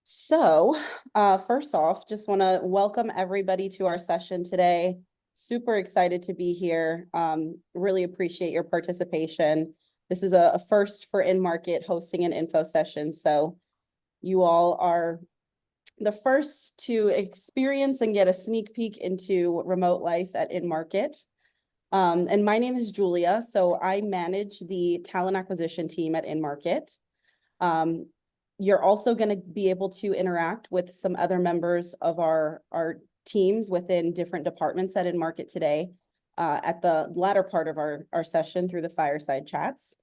First off, just want to welcome everybody to our session today. Super excited to be here. Really appreciate your participation. This is a first for InMarket hosting an info session. So you all are the first to experience and get a sneak peek into remote life at InMarket. And my name is Julia. So I manage the talent acquisition team at InMarket. You're also going to be able to interact with some other members of our teams within different departments at InMarket today at the latter part of our session through the fireside chats.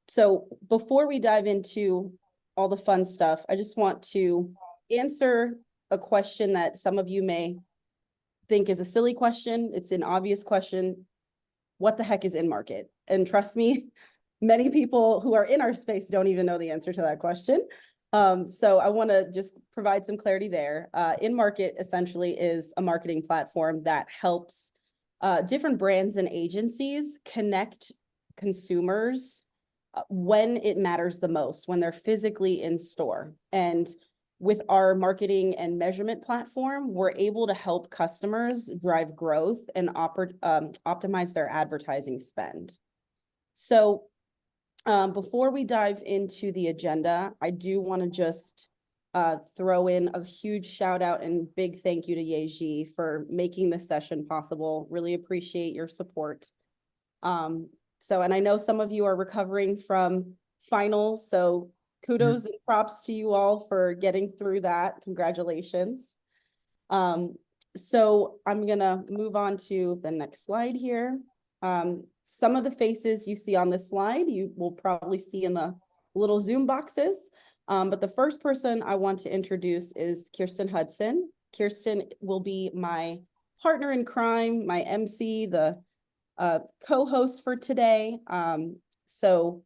So before we dive into all the fun stuff, I just want to answer a question that some of you may think is a silly question. It's an obvious question. What the heck is InMarket? And trust me, many people who are in our space don't even know the answer to that question. So I want to just provide some clarity there. InMarket essentially is a marketing platform that helps different brands and agencies connect consumers when it matters the most, when they're physically in store. And with our marketing and measurement platform, we're able to help customers drive growth and optimize their advertising spend. So before we dive into the agenda, I do want to just throw in a huge shout out and big thank you to Yeji for making this session possible. Really appreciate your support. And I know some of you are recovering from finals, so kudos and props to you all for getting through that. Congratulations. So I'm gonna move on to the next slide here. Some of the faces you see on this slide, you will probably see in the little Zoom boxes. But the first person I want to introduce is Kirsten Hudson. Kirsten will be my partner in crime, my MC, the co-host for today. So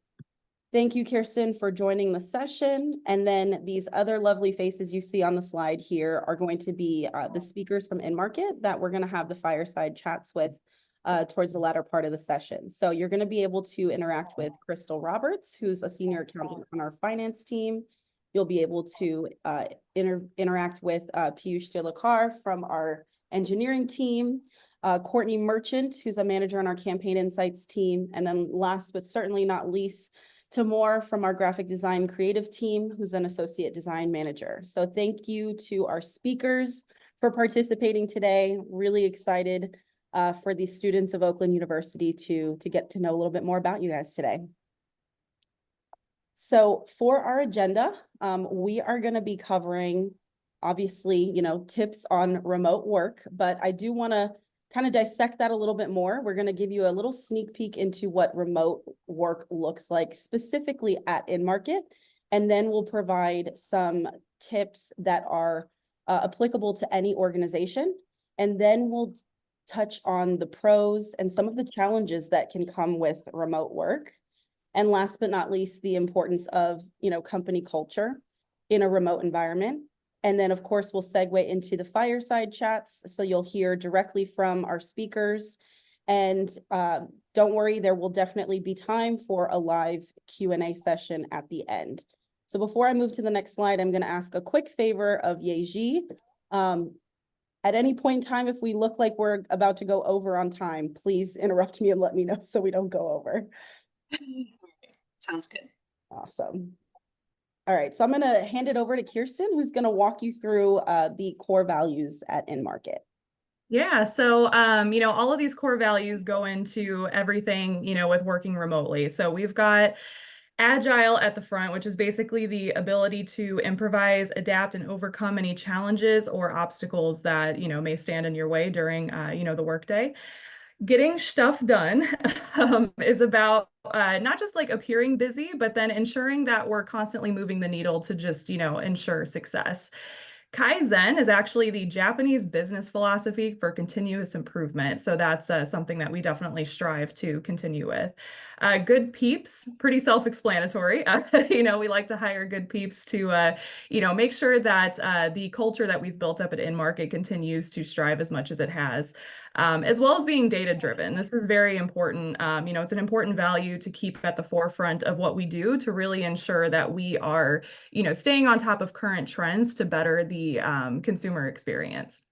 thank you, Kirsten, for joining the session. And then these other lovely faces you see on the slide here are going to be the speakers from InMarket that we're going to have the fireside chats with towards the latter part of the session. So you're going to be able to interact with Crystal Roberts, who's a senior accountant on our finance team. You'll be able to interact with Piyush Deolikar from our engineering team, Courtney Merchant, who's a manager on our campaign insights team, and then last but certainly not least, Tamoor from our graphic design creative team, who's an associate design manager. So thank you to our speakers for participating today. Really excited for the students of Oakland University to get to know a little bit more about you guys today. So for our agenda, we are going to be covering, obviously, tips on remote work, but I do want to kind of dissect that a little bit more. We're going to give you a little sneak peek into what remote work looks like specifically at InMarket, and then we'll provide some tips that are applicable to any organization, and then we'll touch on the pros and some of the challenges that can come with remote work. And last but not least, the importance of, company culture in a remote environment. And then, of course, we'll segue into the fireside chats. So you'll hear directly from our speakers. And don't worry, there will definitely be time for a live Q&A session at the end. So before I move to the next slide, I'm going to ask a quick favor of Yeji. At any point in time, if we look like we're about to go over on time, please interrupt me and let me know so we don't go over. Sounds good. Awesome. All right, so I'm going to hand it over to Kirsten, who's going to walk you through the core values at InMarket. Yeah, so, all of these core values go into everything, with working remotely. So we've got Agile at the front, which is basically the ability to improvise, adapt, and overcome any challenges or obstacles that, may stand in your way during, the workday. Getting stuff done is about not just like appearing busy, but then ensuring that we're constantly moving the needle to just, ensure success. Kaizen is actually the Japanese business philosophy for continuous improvement. So that's something that we definitely strive to continue with. Good peeps, pretty self-explanatory. We like to hire good peeps to, make sure that the culture that we've built up at InMarket continues to strive as much as it has, as well as being data-driven. This is very important. It's an important value to keep at the forefront of what we do to really ensure that we are, staying on top of current trends to better the consumer experience.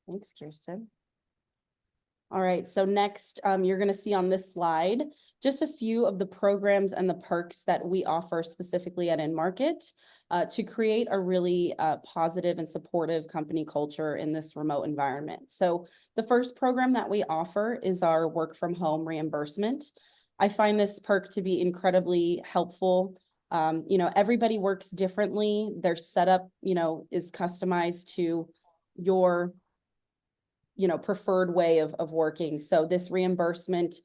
Thanks, Kirsten. All right, so next, you're going to see on this slide just a few of the programs and the perks that we offer specifically at InMarket to create a really positive and supportive company culture in this remote environment. So the first program that we offer is our work from home reimbursement. I find this perk to be incredibly helpful. Everybody works differently. Their setup, is customized to your preferred way of working. So this reimbursement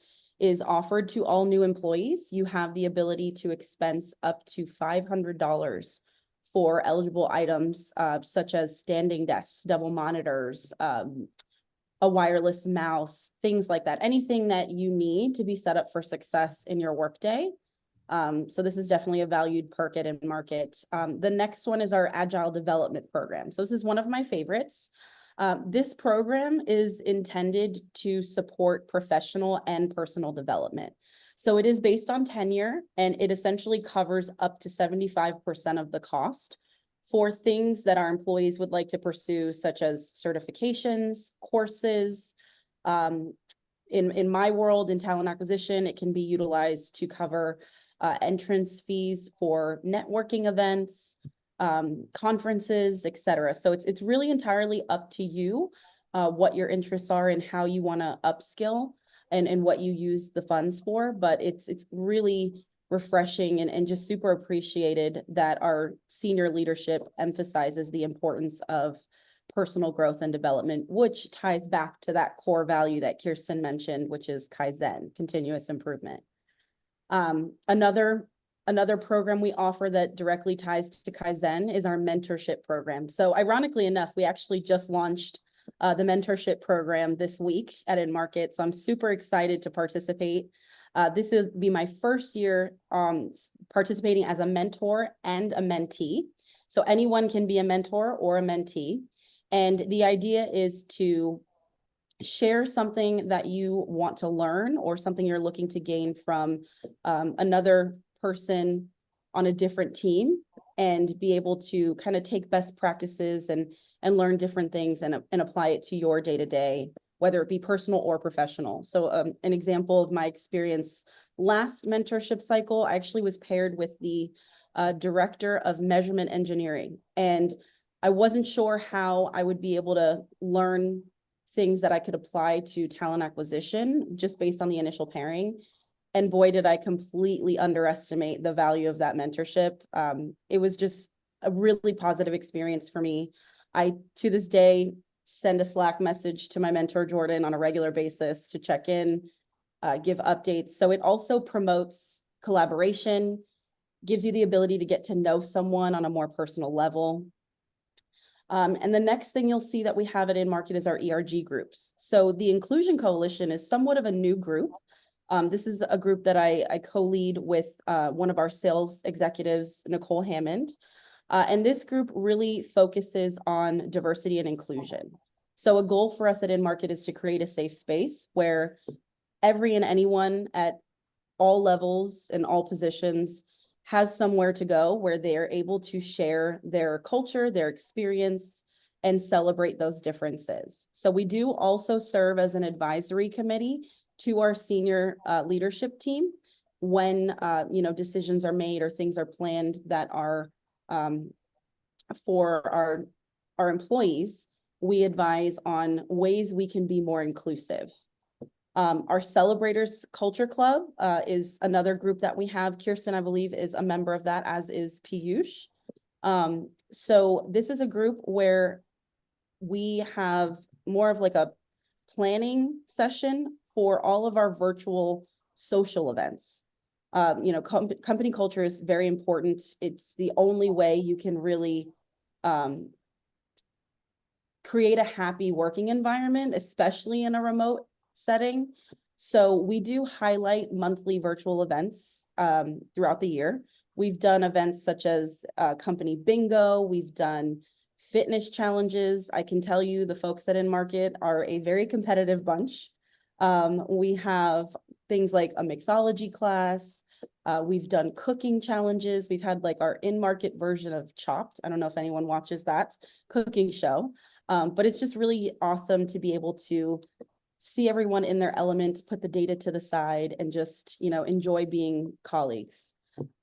is offered to all new employees. You have the ability to expense up to $500 for eligible items such as standing desks, double monitors, a wireless mouse, things like that. Anything that you need to be set up for success in your workday. So this is definitely a valued perk at InMarket. The next one is our Agile Development Program. So this is one of my favorites. This program is intended to support professional and personal development. So it is based on tenure, and it essentially covers up to 75% of the cost for things that our employees would like to pursue, such as certifications, courses. In my world, in talent acquisition, it can be utilized to cover entrance fees for networking events, conferences, etc. So it's really entirely up to you what your interests are and how you want to upskill and what you use the funds for. But it's really refreshing and just super appreciated that our senior leadership emphasizes the importance of personal growth and development, which ties back to that core value that Kirsten mentioned, which is Kaizen, continuous improvement. Another program we offer that directly ties to Kaizen is our mentorship program. So ironically enough, we actually just launched the mentorship program this week at InMarket. So I'm super excited to participate. This will be my first year participating as a mentor and a mentee. So anyone can be a mentor or a mentee. And the idea is to share something that you want to learn or something you're looking to gain from another person on a different team, and be able to kind of take best practices and learn different things and apply it to your day-to-day, whether it be personal or professional. So an example of my experience last mentorship cycle, I actually was paired with the director of measurement engineering, and I wasn't sure how I would be able to learn things that I could apply to talent acquisition just based on the initial pairing. And boy, did I completely underestimate the value of that mentorship. It was just a really positive experience for me. I, to this day, send a Slack message to my mentor, Jordan, on a regular basis to check in, give updates. So it also promotes collaboration, gives you the ability to get to know someone on a more personal level. And the next thing you'll see that we have at InMarket is our ERG groups. So the Inclusion Coalition is somewhat of a new group. This is a group that I co-lead with one of our sales executives, Nicole Hammond. And this group really focuses on diversity and inclusion. So a goal for us at InMarket is to create a safe space where every and anyone at all levels and all positions has somewhere to go where they are able to share their culture, their experience, and celebrate those differences. So we do also serve as an advisory committee to our senior leadership team when decisions are made or things are planned that are for our employees. We advise on ways we can be more inclusive. Our Celebrators Culture Club is another group that we have. Kirsten, I believe, is a member of that, as is Piyush. So this is a group where we have more of like a planning session for all of our virtual social events. Company culture is very important. It's the only way you can really create a happy working environment, especially in a remote setting. So we do highlight monthly virtual events throughout the year. We've done events such as company bingo. We've done fitness challenges. I can tell you the folks at InMarket are a very competitive bunch. We have things like a mixology class. We've done cooking challenges. We've had like our InMarket version of Chopped. I don't know if anyone watches that cooking show, but it's just really awesome to be able to see everyone in their element, put the data to the side, and just, enjoy being colleagues.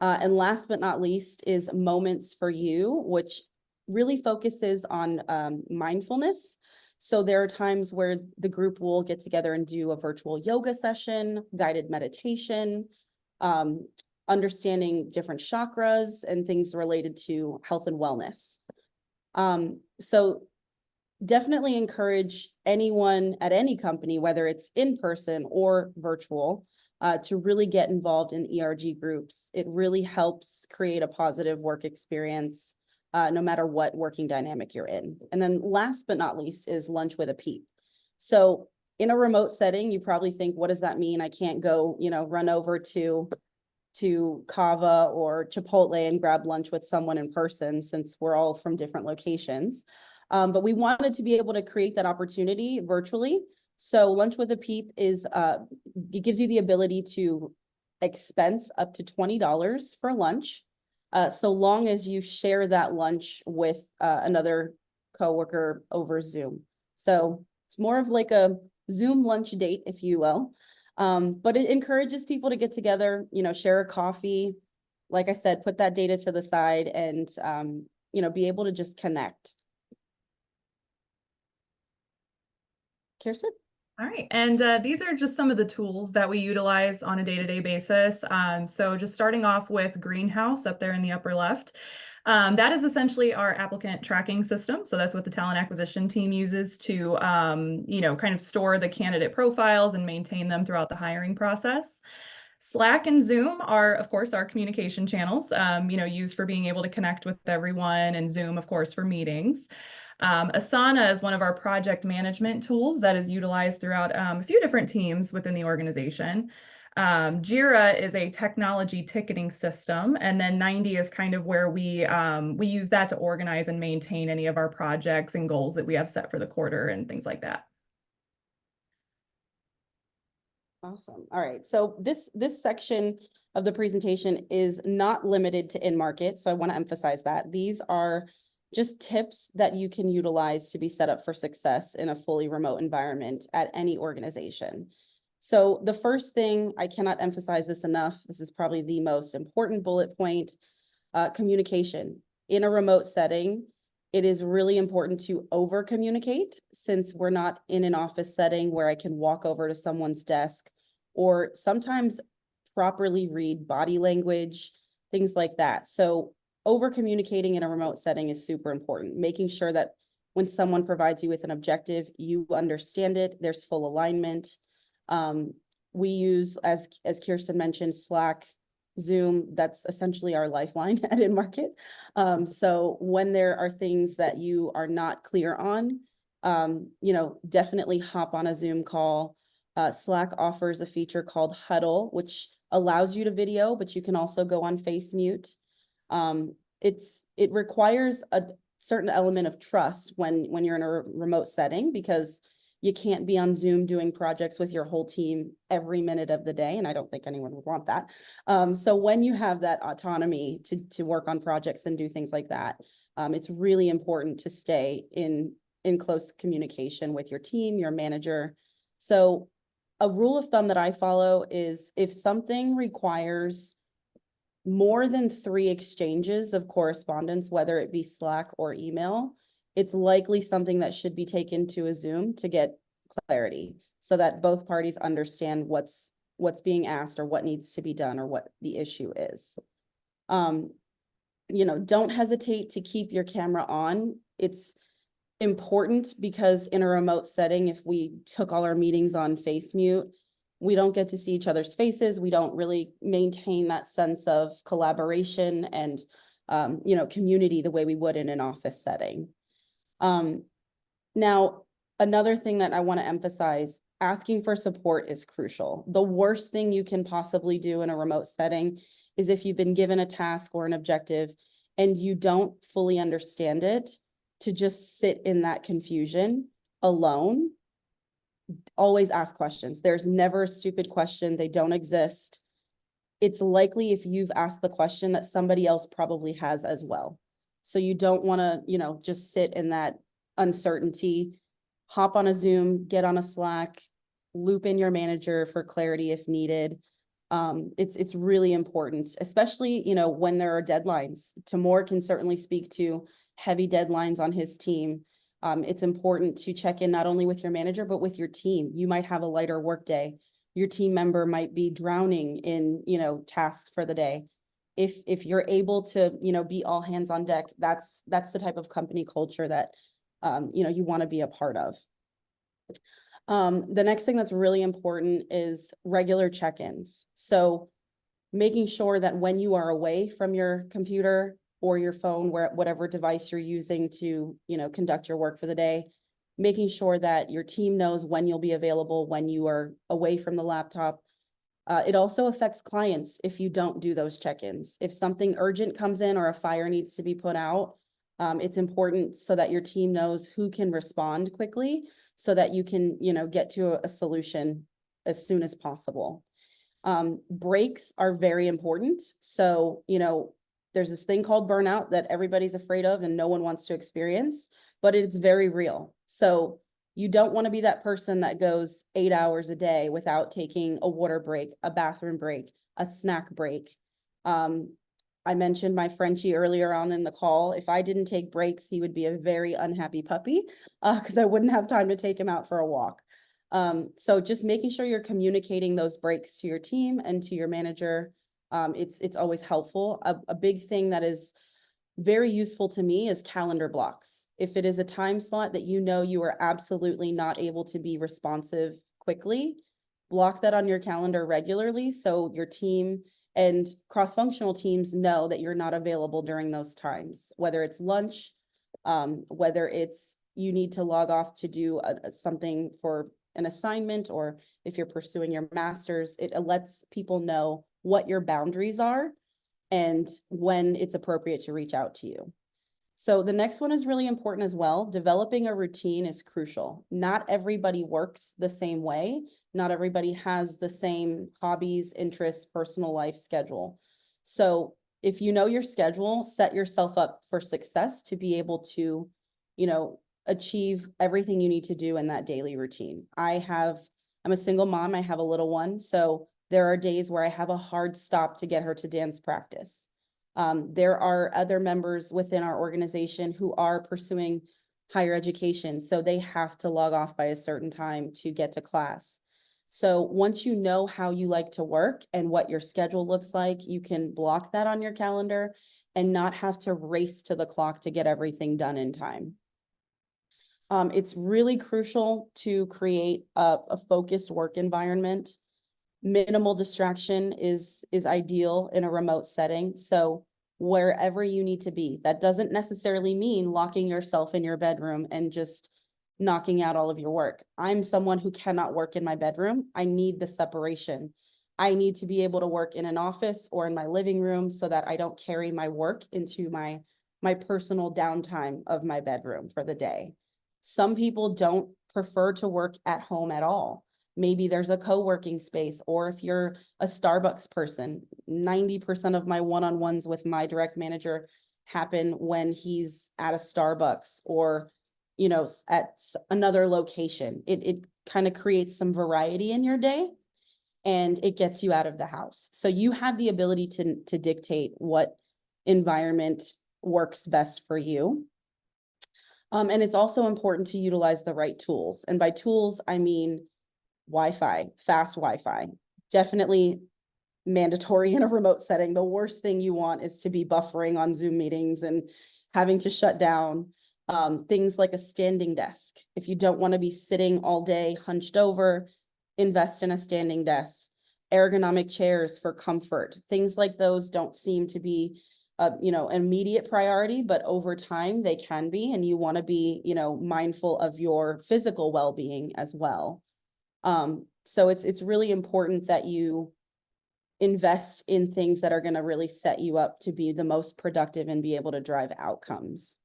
And last but not least is Moments for You, which really focuses on mindfulness. So there are times where the group will get together and do a virtual yoga session, guided meditation, understanding different chakras and things related to health and wellness. So definitely encourage anyone at any company, whether it's in person or virtual, to really get involved in ERG groups. It really helps create a positive work experience, no matter what working dynamic you're in. And then last but not least is Lunch with a Peep. So in a remote setting, you probably think, what does that mean? I can't go, run over to Kava or Chipotle and grab lunch with someone in person, since we're all from different locations. But we wanted to be able to create that opportunity virtually. So Lunch with a Peep is, it gives you the ability to expense up to $20 for lunch, so long as you share that lunch with another coworker over Zoom. So it's more of like a Zoom lunch date, if you will. But it encourages people to get together, share a coffee. Like I said, put that data to the side and, be able to just connect. Kirsten? All right, and these are just some of the tools that we utilize on a day-to-day basis. So just starting off with Greenhouse up there in the upper left. That is essentially our applicant tracking system. So that's what the talent acquisition team uses to, kind of store the candidate profiles and maintain them throughout the hiring process. Slack and Zoom are, of course, our communication channels, used for being able to connect with everyone, and Zoom, of course, for meetings. Asana is one of our project management tools that is utilized throughout a few different teams within the organization. Jira is a technology ticketing system, and then 90 is kind of where we use that to organize and maintain any of our projects and goals that we have set for the quarter and things like that. Awesome. All right. So this section of the presentation is not limited to InMarket. So I want to emphasize that these are just tips that you can utilize to be set up for success in a fully remote environment at any organization. So the first thing, I cannot emphasize this enough, this is probably the most important bullet point, communication. In a remote setting, it is really important to over communicate, since we're not in an office setting where I can walk over to someone's desk, or sometimes properly read body language, things like that. So over communicating in a remote setting is super important, making sure that when someone provides you with an objective, you understand it, there's full alignment. We use, as Kirsten mentioned, Slack, Zoom. That's essentially our lifeline at InMarket. So when there are things that you are not clear on, definitely hop on a Zoom call. Slack offers a feature called Huddle, which allows you to video, but you can also go on face mute. It requires a certain element of trust when you're in a remote setting, because you can't be on Zoom doing projects with your whole team every minute of the day, and I don't think anyone would want that. So when you have that autonomy to work on projects and do things like that, it's really important to stay in close communication with your team, your manager. So a rule of thumb that I follow is, if something requires more than 3 exchanges of correspondence, whether it be Slack or email, it's likely something that should be taken to a Zoom to get clarity, so that both parties understand what's being asked, or what needs to be done, or what the issue is. Don't hesitate to keep your camera on. It's important because in a remote setting, if we took all our meetings on face mute, we don't get to see each other's faces. We don't really maintain that sense of collaboration and, community the way we would in an office setting. Now, another thing that I want to emphasize, asking for support is crucial. The worst thing you can possibly do in a remote setting is if you've been given a task or an objective and you don't fully understand it, to just sit in that confusion alone. Always ask questions. There's never a stupid question. They don't exist. It's likely if you've asked the question that somebody else probably has as well. So you don't want to, just sit in that uncertainty. Hop on a Zoom, get on a Slack, loop in your manager for clarity if needed. It's really important, especially, when there are deadlines. Tamoor can certainly speak to heavy deadlines on his team. It's important to check in not only with your manager, but with your team. You might have a lighter work day. Your team member might be drowning in, tasks for the day. If you're able to, be all hands on deck, that's the type of company culture that, you want to be a part of. The next thing that's really important is regular check-ins. So making sure that when you are away from your computer or your phone, whatever device you're using to, conduct your work for the day, making sure that your team knows when you'll be available, when you are away from the laptop. It also affects clients if you don't do those check-ins. If something urgent comes in or a fire needs to be put out, it's important so that your team knows who can respond quickly so that you can, get to a solution as soon as possible. Breaks are very important. So, there's this thing called burnout that everybody's afraid of and no one wants to experience, but it's very real. So you don't want to be that person that goes 8 hours a day without taking a water break, a bathroom break, a snack break. I mentioned my Frenchie earlier on in the call. If I didn't take breaks, he would be a very unhappy puppy because I wouldn't have time to take him out for a walk. So just making sure you're communicating those breaks to your team and to your manager. It's always helpful. A big thing that is very useful to me is calendar blocks. If it is a time slot that you are absolutely not able to be responsive quickly, block that on your calendar regularly so your team and cross-functional teams know that you're not available during those times, whether it's lunch, whether it's you need to log off to do something for an assignment, or if you're pursuing your master's, it lets people know what your boundaries are and when it's appropriate to reach out to you. So the next one is really important as well. Developing a routine is crucial. Not everybody works the same way. Not everybody has the same hobbies, interests, personal life schedule. So if you know your schedule, set yourself up for success to be able to, achieve everything you need to do in that daily routine. I'm a single mom. I have a little one. So there are days where I have a hard stop to get her to dance practice. There are other members within our organization who are pursuing higher education, so they have to log off by a certain time to get to class. So once you know how you like to work and what your schedule looks like, you can block that on your calendar and not have to race to the clock to get everything done in time. It's really crucial to create a focused work environment. Minimal distraction is ideal in a remote setting. So wherever you need to be, that doesn't necessarily mean locking yourself in your bedroom and just knocking out all of your work. I'm someone who cannot work in my bedroom. I need the separation. I need to be able to work in an office or in my living room so that I don't carry my work into my personal downtime of my bedroom for the day. Some people don't prefer to work at home at all. Maybe there's a co-working space, or if you're a Starbucks person, 90% of my one-on-ones with my direct manager happen when he's at a Starbucks or, at another location. It kind of creates some variety in your day and it gets you out of the house. So you have the ability to dictate what environment works best for you. And it's also important to utilize the right tools. And by tools, I mean Wi-Fi, fast Wi-Fi, definitely mandatory in a remote setting. The worst thing you want is to be buffering on Zoom meetings and having to shut down. Things like a standing desk. If you don't want to be sitting all day hunched over, invest in a standing desk. Ergonomic chairs for comfort. Things like those don't seem to be an immediate priority, but over time they can be, and you want to be, mindful of your physical well-being as well. So it's really important that you invest in things that are going to really set you up to be the most productive and be able to drive outcomes.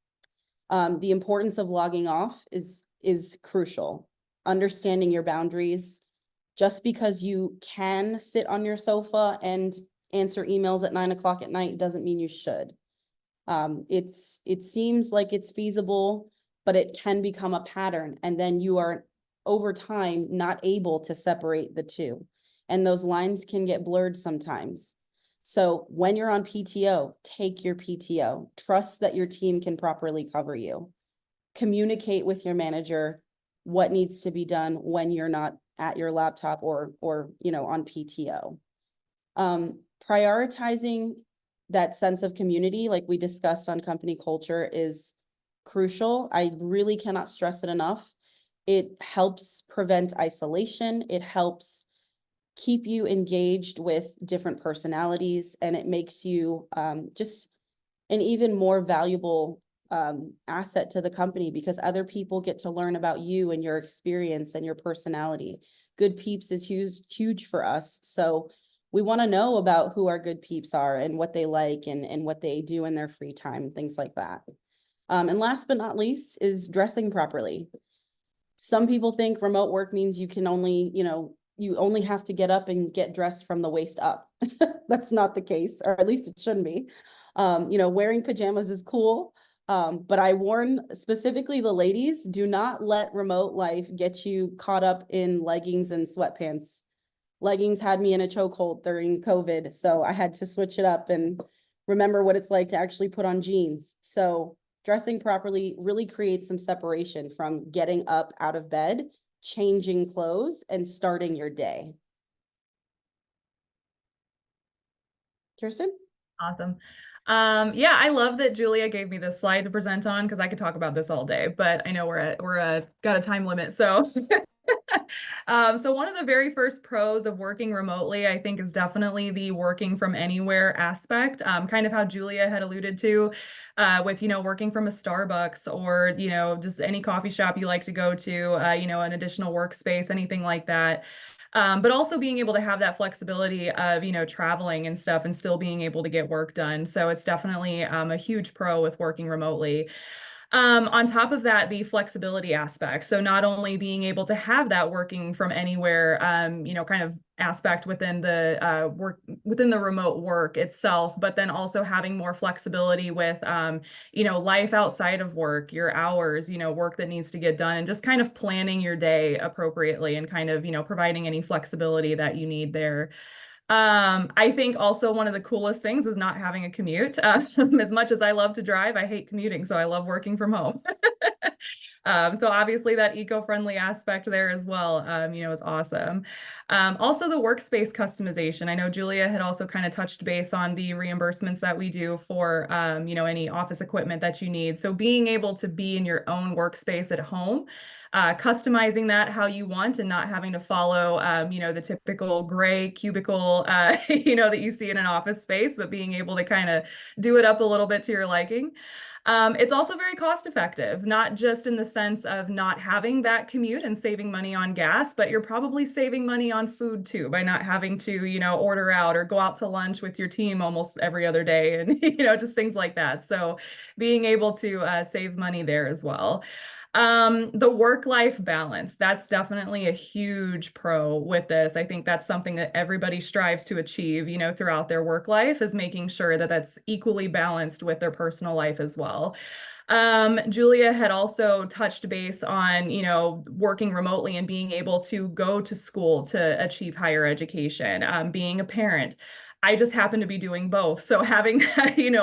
The importance of logging off is crucial. Understanding your boundaries. Just because you can sit on your sofa and answer emails at 9 o'clock at night doesn't mean you should. It seems like it's feasible, but it can become a pattern, and then you are over time not able to separate the two, and those lines can get blurred sometimes. So when you're on PTO, take your PTO. Trust that your team can properly cover you. Communicate with your manager what needs to be done when you're not at your laptop or on PTO. Prioritizing that sense of community, like we discussed on company culture, is crucial. I really cannot stress it enough. It helps prevent isolation. It helps keep you engaged with different personalities, and it makes you just an even more valuable asset to the company, because other people get to learn about you and your experience and your personality. Good peeps is huge for us. So we want to know about who our good peeps are and what they like and what they do in their free time and things like that. And last but not least is dressing properly. Some people think remote work means you can only, you only have to get up and get dressed from the waist up. That's not the case, or at least it shouldn't be. Wearing pajamas is cool. But I warn specifically the ladies, do not let remote life get you caught up in leggings and sweatpants. Leggings had me in a chokehold during COVID, so I had to switch it up and remember what it's like to actually put on jeans. So dressing properly really creates some separation from getting up out of bed, changing clothes, and starting your day. Kirsten? Awesome. Yeah, I love that Julia gave me this slide to present on, because I could talk about this all day, but I know got a time limit. So so one of the very first pros of working remotely, I think, is definitely the working from anywhere aspect, kind of how Julia had alluded to, with, working from a Starbucks or, just any coffee shop you like to go to, an additional workspace, anything like that. But also being able to have that flexibility of, traveling and stuff and still being able to get work done. So it's definitely a huge pro with working remotely. On top of that, the flexibility aspect. So not only being able to have that working from anywhere, kind of aspect within the within the remote work itself, but then also having more flexibility with, life outside of work, your hours, work that needs to get done, and just kind of planning your day appropriately and kind of, providing any flexibility that you need there. I think also one of the coolest things is not having a commute. As much as I love to drive, I hate commuting, so I love working from home. So obviously that eco-friendly aspect there as well, is awesome. Also the workspace customization. I know Julia had also kind of touched base on the reimbursements that we do for, any office equipment that you need. So being able to be in your own workspace at home, customizing that how you want and not having to follow, the typical gray cubicle, that you see in an office space, but being able to kind of do it up a little bit to your liking. It's also very cost effective, not just in the sense of not having that commute and saving money on gas, but you're probably saving money on food too by not having to, order out or go out to lunch with your team almost every other day and, just things like that. So being able to save money there as well. The work-life balance, that's definitely a huge pro with this. I think that's something that everybody strives to achieve, throughout their work life, is making sure that that's equally balanced with their personal life as well. Julia had also touched base on, working remotely and being able to go to school to achieve higher education, being a parent. I just happen to be doing both. So having,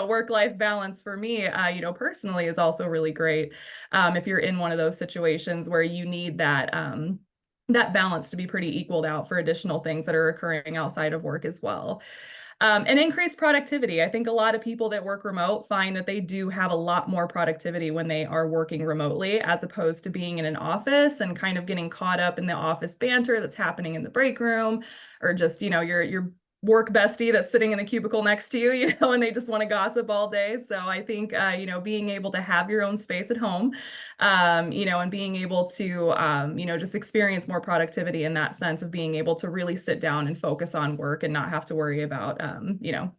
work-life balance for me, personally is also really great. If you're in one of those situations where you need that, that balance to be pretty equaled out for additional things that are occurring outside of work as well. And increased productivity. I think a lot of people that work remote find that they do have a lot more productivity when they are working remotely, as opposed to being in an office and kind of getting caught up in the office banter that's happening in the break room, or just, your work bestie that's sitting in the cubicle next to you, and they just want to gossip all day. So I think, being able to have your own space at home, and being able to, just experience more productivity in that sense of being able to really sit down and focus on work and not have to worry about,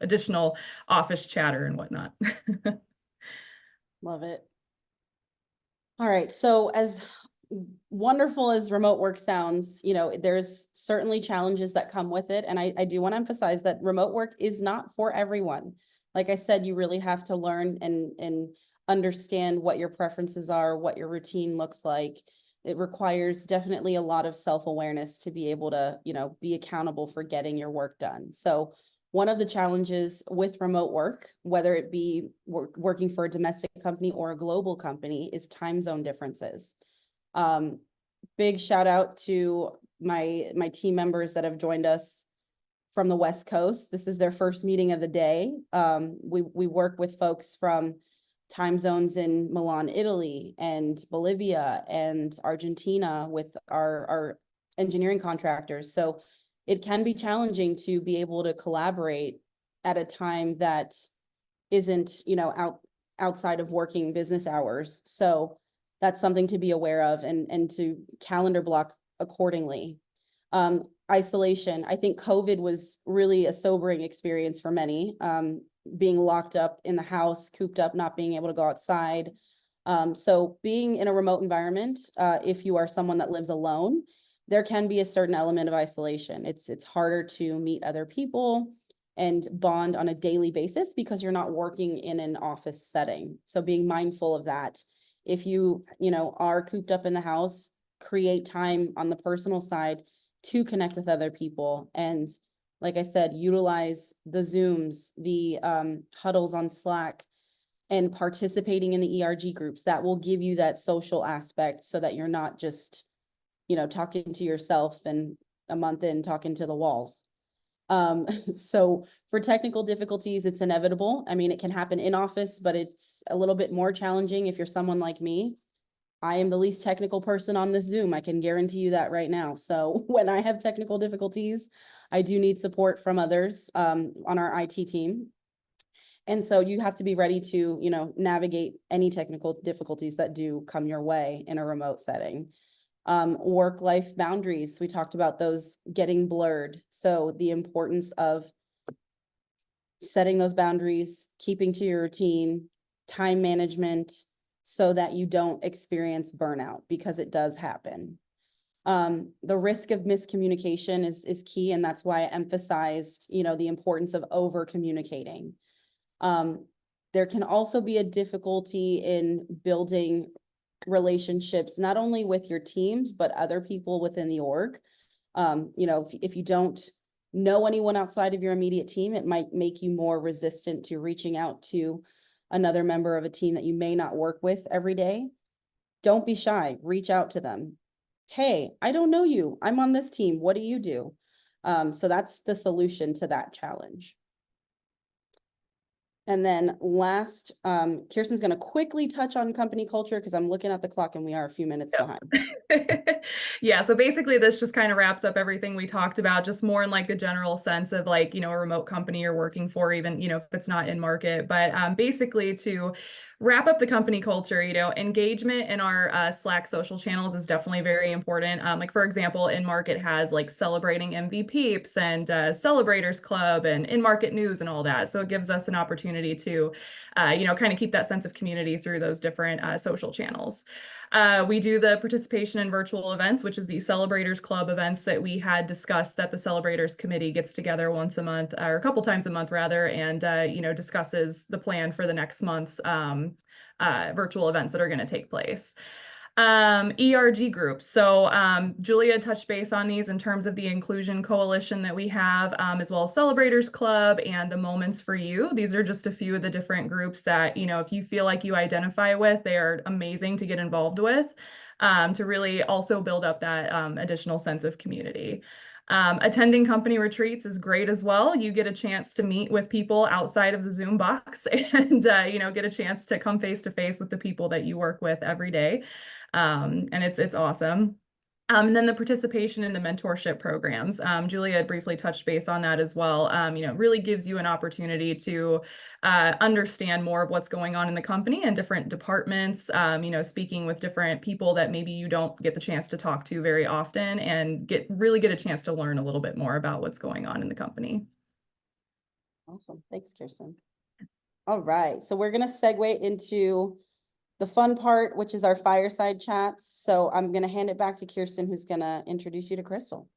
additional office chatter and whatnot. Love it. All right. So as wonderful as remote work sounds, there's certainly challenges that come with it. And I do want to emphasize that remote work is not for everyone. Like I said, you really have to learn and understand what your preferences are, what your routine looks like. It requires definitely a lot of self-awareness to be able to, be accountable for getting your work done. So one of the challenges with remote work, whether it be working for a domestic company or a global company, is time zone differences. Big shout out to my team members that have joined us from the West Coast. This is their first meeting of the day. We work with folks from time zones in Milan, Italy, and Bolivia and Argentina with our engineering contractors. So it can be challenging to be able to collaborate at a time that isn't, outside of working business hours. So that's something to be aware of and to calendar block accordingly. Isolation. I think COVID was really a sobering experience for many, being locked up in the house, cooped up, not being able to go outside. So being in a remote environment, if you are someone that lives alone, there can be a certain element of isolation. It's harder to meet other people and bond on a daily basis because you're not working in an office setting. So being mindful of that. If you, are cooped up in the house, create time on the personal side to connect with other people. And like I said, utilize the Zooms, the huddles on Slack, and participating in the ERG groups. That will give you that social aspect so that you're not just, talking to yourself and a month in talking to the walls. So for technical difficulties, it's inevitable. I mean, it can happen in office, but it's a little bit more challenging if you're someone like me. I am the least technical person on this Zoom. I can guarantee you that right now. So when I have technical difficulties, I do need support from others on our IT team. And so you have to be ready to, navigate any technical difficulties that do come your way in a remote setting. Work-life boundaries, we talked about those getting blurred. So the importance of setting those boundaries, keeping to your routine, time management, so that you don't experience burnout, because it does happen. The risk of miscommunication is key, and that's why I emphasized, the importance of over communicating. There can also be a difficulty in building relationships, not only with your teams, but other people within the org. If you don't know anyone outside of your immediate team, it might make you more resistant to reaching out to another member of a team that you may not work with every day. Don't be shy, reach out to them. Hey, I don't know you. I'm on this team. What do you do? So that's the solution to that challenge. And then last, Kirsten's going to quickly touch on company culture because I'm looking at the clock and we are a few minutes behind. Yeah, so basically this just kind of wraps up everything we talked about, just more in like the general sense of like, a remote company you're working for, even, if it's not in market. But basically to wrap up the company culture, engagement in our Slack social channels is definitely very important. Like for example, InMarket has like celebrating MVPs and celebrators club and InMarket news and all that. So it gives us an opportunity to, kind of keep that sense of community through those different social channels. We do the participation in virtual events, which is the Celebrators Club events that we had discussed, that the Celebrators Committee gets together once a month, or a couple times a month rather, and discusses the plan for the next month's virtual events that are going to take place. ERG groups. So Julia touched base on these in terms of the inclusion coalition that we have, as well as Celebrators Club and the Moments for You. These are just a few of the different groups that, if you feel like you identify with, they are amazing to get involved with, to really also build up that additional sense of community. Attending company retreats is great as well. You get a chance to meet with people outside of the Zoom box and, get a chance to come face to face with the people that you work with every day. And it's awesome. And then the participation in the mentorship programs. Julia had briefly touched base on that as well. It really gives you an opportunity to understand more of what's going on in the company and different departments, speaking with different people that maybe you don't get the chance to talk to very often, and really get a chance to learn a little bit more about what's going on in the company. Awesome. Thanks, Kirsten. All right. So we're going to segue into the fun part, which is our fireside chats. So I'm going to hand it back to Kirsten, who's going to introduce you to Crystal.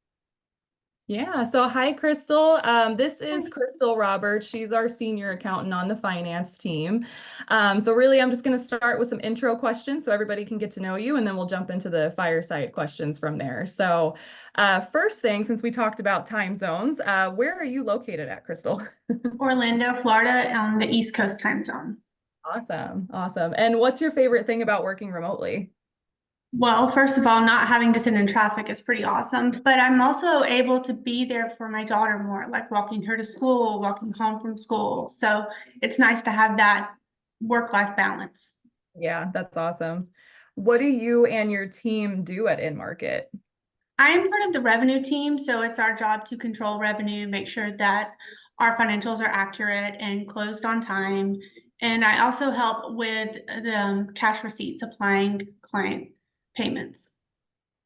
Yeah, so hi, Crystal. This is Crystal Roberts. She's our senior accountant on the finance team. So really, I'm just going to start with some intro questions so everybody can get to know you, and then we'll jump into the fireside questions from there. So first thing, since we talked about time zones, where are you located at, Crystal? Orlando, Florida, on the East Coast time zone. Awesome, awesome. And what's your favorite thing about working remotely? Well, first of all, not having to sit in traffic is pretty awesome, but I'm also able to be there for my daughter more, like walking her to school, walking home from school. So it's nice to have that work-life balance. Yeah, that's awesome. What do you and your team do at InMarket? I am part of the revenue team, so it's our job to control revenue, make sure that our financials are accurate and closed on time. And I also help with the cash receipts, applying client payments.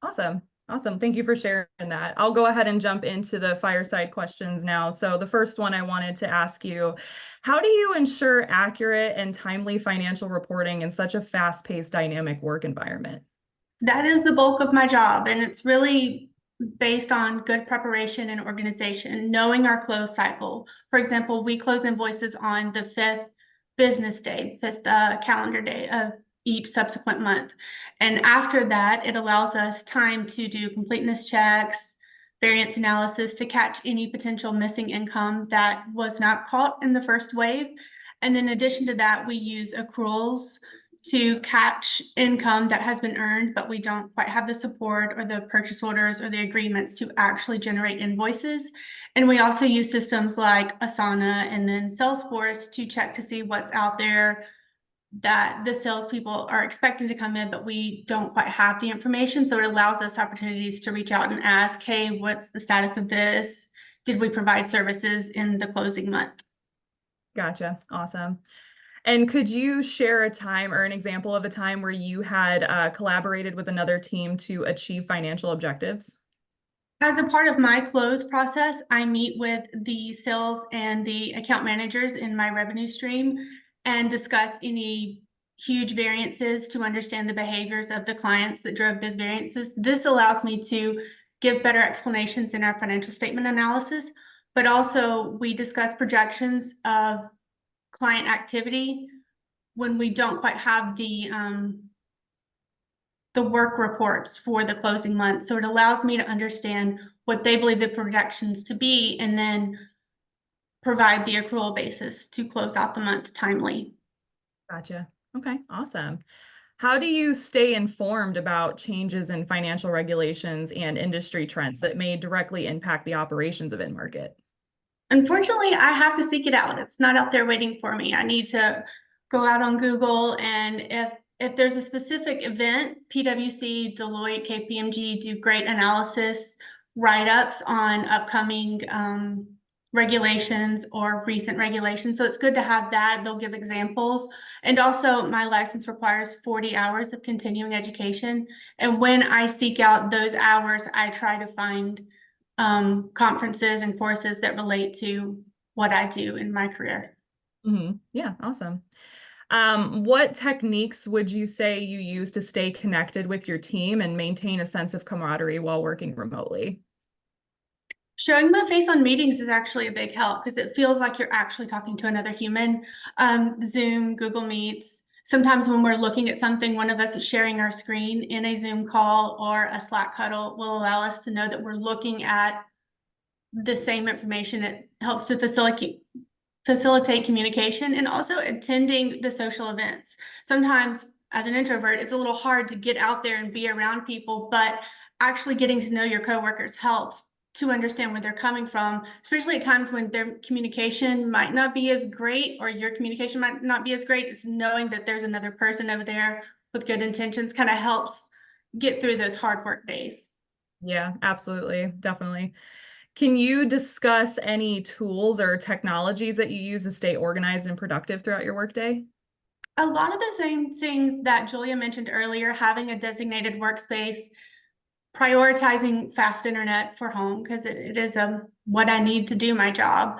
Awesome. Awesome. Thank you for sharing that. I'll go ahead and jump into the fireside questions now. So the first one I wanted to ask you, how do you ensure accurate and timely financial reporting in such a fast-paced, dynamic work environment? That is the bulk of my job, and it's really based on good preparation and organization, knowing our close cycle. For example, we close invoices on the fifth business day, fifth calendar day of each subsequent month. And after that, it allows us time to do completeness checks, variance analysis to catch any potential missing income that was not caught in the first wave. And then in addition to that, we use accruals to catch income that has been earned, but we don't quite have the support or the purchase orders or the agreements to actually generate invoices. And we also use systems like Asana and then Salesforce to check to see what's out there that the salespeople are expecting to come in, but we don't quite have the information. So it allows us opportunities to reach out and ask, hey, what's the status of this? Did we provide services in the closing month? Gotcha. Awesome. And could you share a time or an example of a time where you had collaborated with another team to achieve financial objectives? As a part of my close process, I meet with the sales and the account managers in my revenue stream and discuss any huge variances to understand the behaviors of the clients that drove those variances. This allows me to give better explanations in our financial statement analysis, but also we discuss projections of client activity when we don't quite have the work reports for the closing month. So it allows me to understand what they believe the projections to be and then provide the accrual basis to close out the month timely. Gotcha. Okay, awesome. How do you stay informed about changes in financial regulations and industry trends that may directly impact the operations of InMarket? Unfortunately, I have to seek it out. It's not out there waiting for me. I need to go out on Google, and if there's a specific event, PwC, Deloitte, KPMG do great analysis write-ups on upcoming regulations or recent regulations. So it's good to have that. They'll give examples. And also my license requires 40 hours of continuing education. And when I seek out those hours, I try to find conferences and courses that relate to what I do in my career. Mm-hmm. Yeah, awesome. What techniques would you say you use to stay connected with your team and maintain a sense of camaraderie while working remotely? Showing my face on meetings is actually a big help because it feels like you're actually talking to another human. Zoom, Google Meets. Sometimes when we're looking at something, one of us is sharing our screen in a Zoom call or a Slack huddle will allow us to know that we're looking at the same information. It helps to facilitate communication and also attending the social events. Sometimes as an introvert, it's a little hard to get out there and be around people, but actually getting to know your coworkers helps to understand where they're coming from, especially at times when their communication might not be as great or your communication might not be as great. It's knowing that there's another person over there with good intentions kind of helps get through those hard work days. Yeah, absolutely. Definitely. Can you discuss any tools or technologies that you use to stay organized and productive throughout your workday? A lot of the same things that Julia mentioned earlier, having a designated workspace, prioritizing fast internet for home because it is what I need to do my job.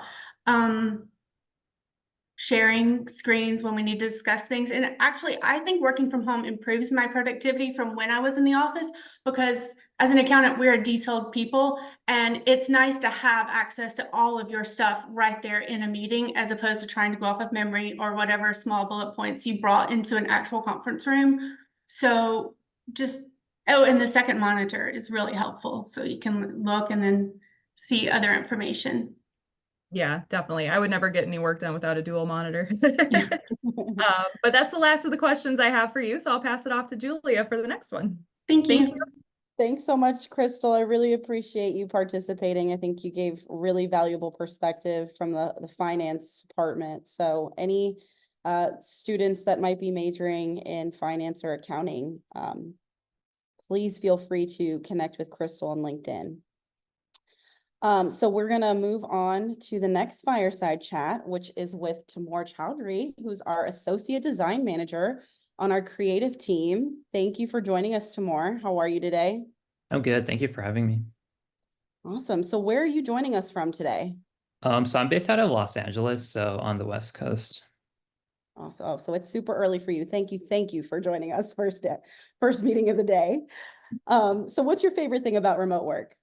Sharing screens when we need to discuss things. And actually, I think working from home improves my productivity from when I was in the office because as an accountant, we're detailed people and it's nice to have access to all of your stuff right there in a meeting as opposed to trying to go off of memory or whatever small bullet points you brought into an actual conference room. So just, oh, and the second monitor is really helpful. So you can look and then see other information. Yeah, definitely. I would never get any work done without a dual monitor. But that's the last of the questions I have for you. So I'll pass it off to Julia for the next one. Thank Thank you. you. Thanks so much, Crystal. I really appreciate you participating. I think you gave really valuable perspective from the finance department. So any students that might be majoring in finance or accounting, please feel free to connect with Crystal on LinkedIn. So we're gonna move on to the next fireside chat, which is with Tamoor Chaudhry, who's our Associate Design Manager on our creative team. Thank you for joining us, Tamoor. How are you today? I'm good. Thank you for having me. Awesome. So where are you joining us from today? So I'm based out of Los Angeles, so on the West Coast. Awesome. Oh, so it's super early for you. Thank you for joining us first meeting of the day. So what's your favorite thing about remote work?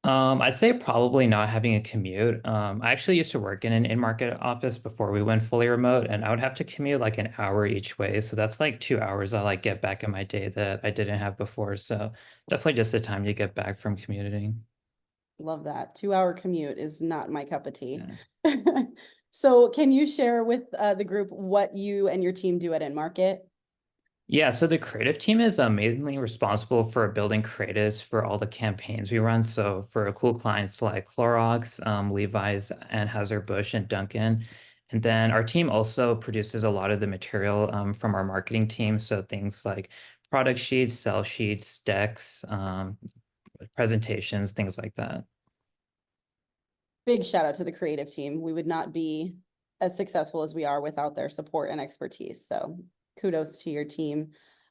I'd say probably not having a commute. I actually used to work in an in-market office before we went fully remote, and I would have to commute like an hour each way. So that's like 2 hours I like get back in my day that I didn't have before. So definitely just the time you get back from commuting. Love that. 2-hour commute is not my cup of tea. Yeah. So can you share with the group what you and your team do at InMarket? Yeah, so the creative team is mainly responsible for building creatives for all the campaigns we run. So for cool clients like Clorox, Levi's, Anheuser-Busch, and Dunkin'. And then our team also produces a lot of the material from our marketing team. So things like product sheets, sell sheets, decks, presentations, things like that. Big shout out to the creative team. We would not be as successful as we are without their support and expertise. So kudos to your team.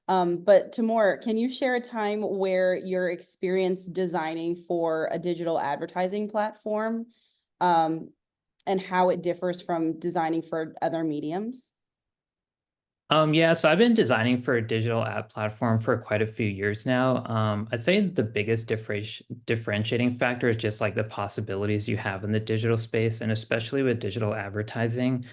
But Tamoor, can you share a time where your experience designing for a digital advertising platform, and how it differs from designing for other mediums? Yeah, so I've been designing for a digital ad platform for quite a few years now. I'd say the biggest differentiating factor is just like the possibilities you have in the digital space, and especially with digital advertising.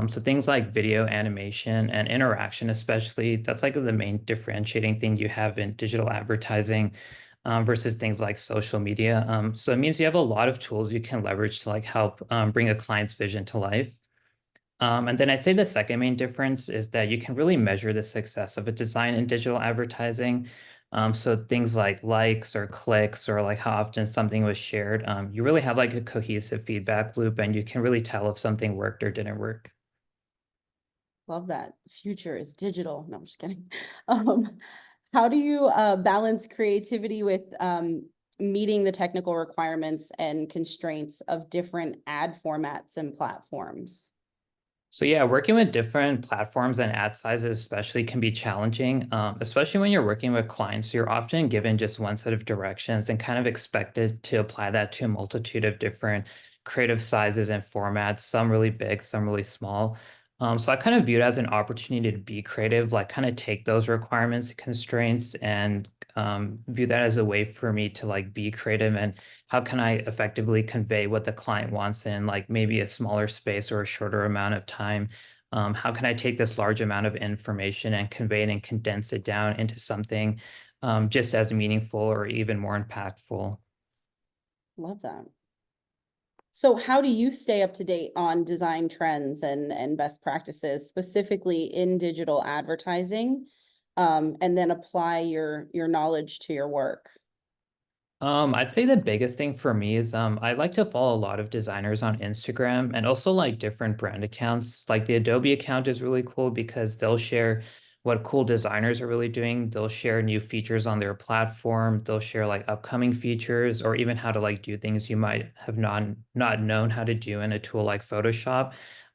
So things like video animation and interaction, especially, that's like the main differentiating thing you have in digital advertising versus things like social media. So it means you have a lot of tools you can leverage to like help bring a client's vision to life. And then I'd say the second main difference is that you can really measure the success of a design in digital advertising. So things like likes or clicks or like how often something was shared, you really have like a cohesive feedback loop and you can really tell if something worked or didn't work. Love that. The future is digital. No, I'm just kidding. How do you balance creativity with meeting the technical requirements and constraints of different ad formats and platforms? So yeah, working with different platforms and ad sizes especially can be challenging, especially when you're working with clients. You're often given just one set of directions and kind of expected to apply that to a multitude of different creative sizes and formats, some really big, some really small. So I kind of view it as an opportunity to be creative, like kind of take those requirements, constraints, and view that as a way for me to like be creative and how can I effectively convey what the client wants in like maybe a smaller space or a shorter amount of time? How can I take this large amount of information and convey it and condense it down into something just as meaningful or even more impactful? Love that. So how do you stay up to date on design trends and best practices, specifically in digital advertising, and then apply your knowledge to your work? I'd say the biggest thing for me is I like to follow a lot of designers on Instagram and also like different brand accounts. Like the Adobe account is really cool because they'll share what cool designers are really doing. They'll share new features on their platform. They'll share like upcoming features or even how to like do things you might have not known how to do in a tool like Photoshop.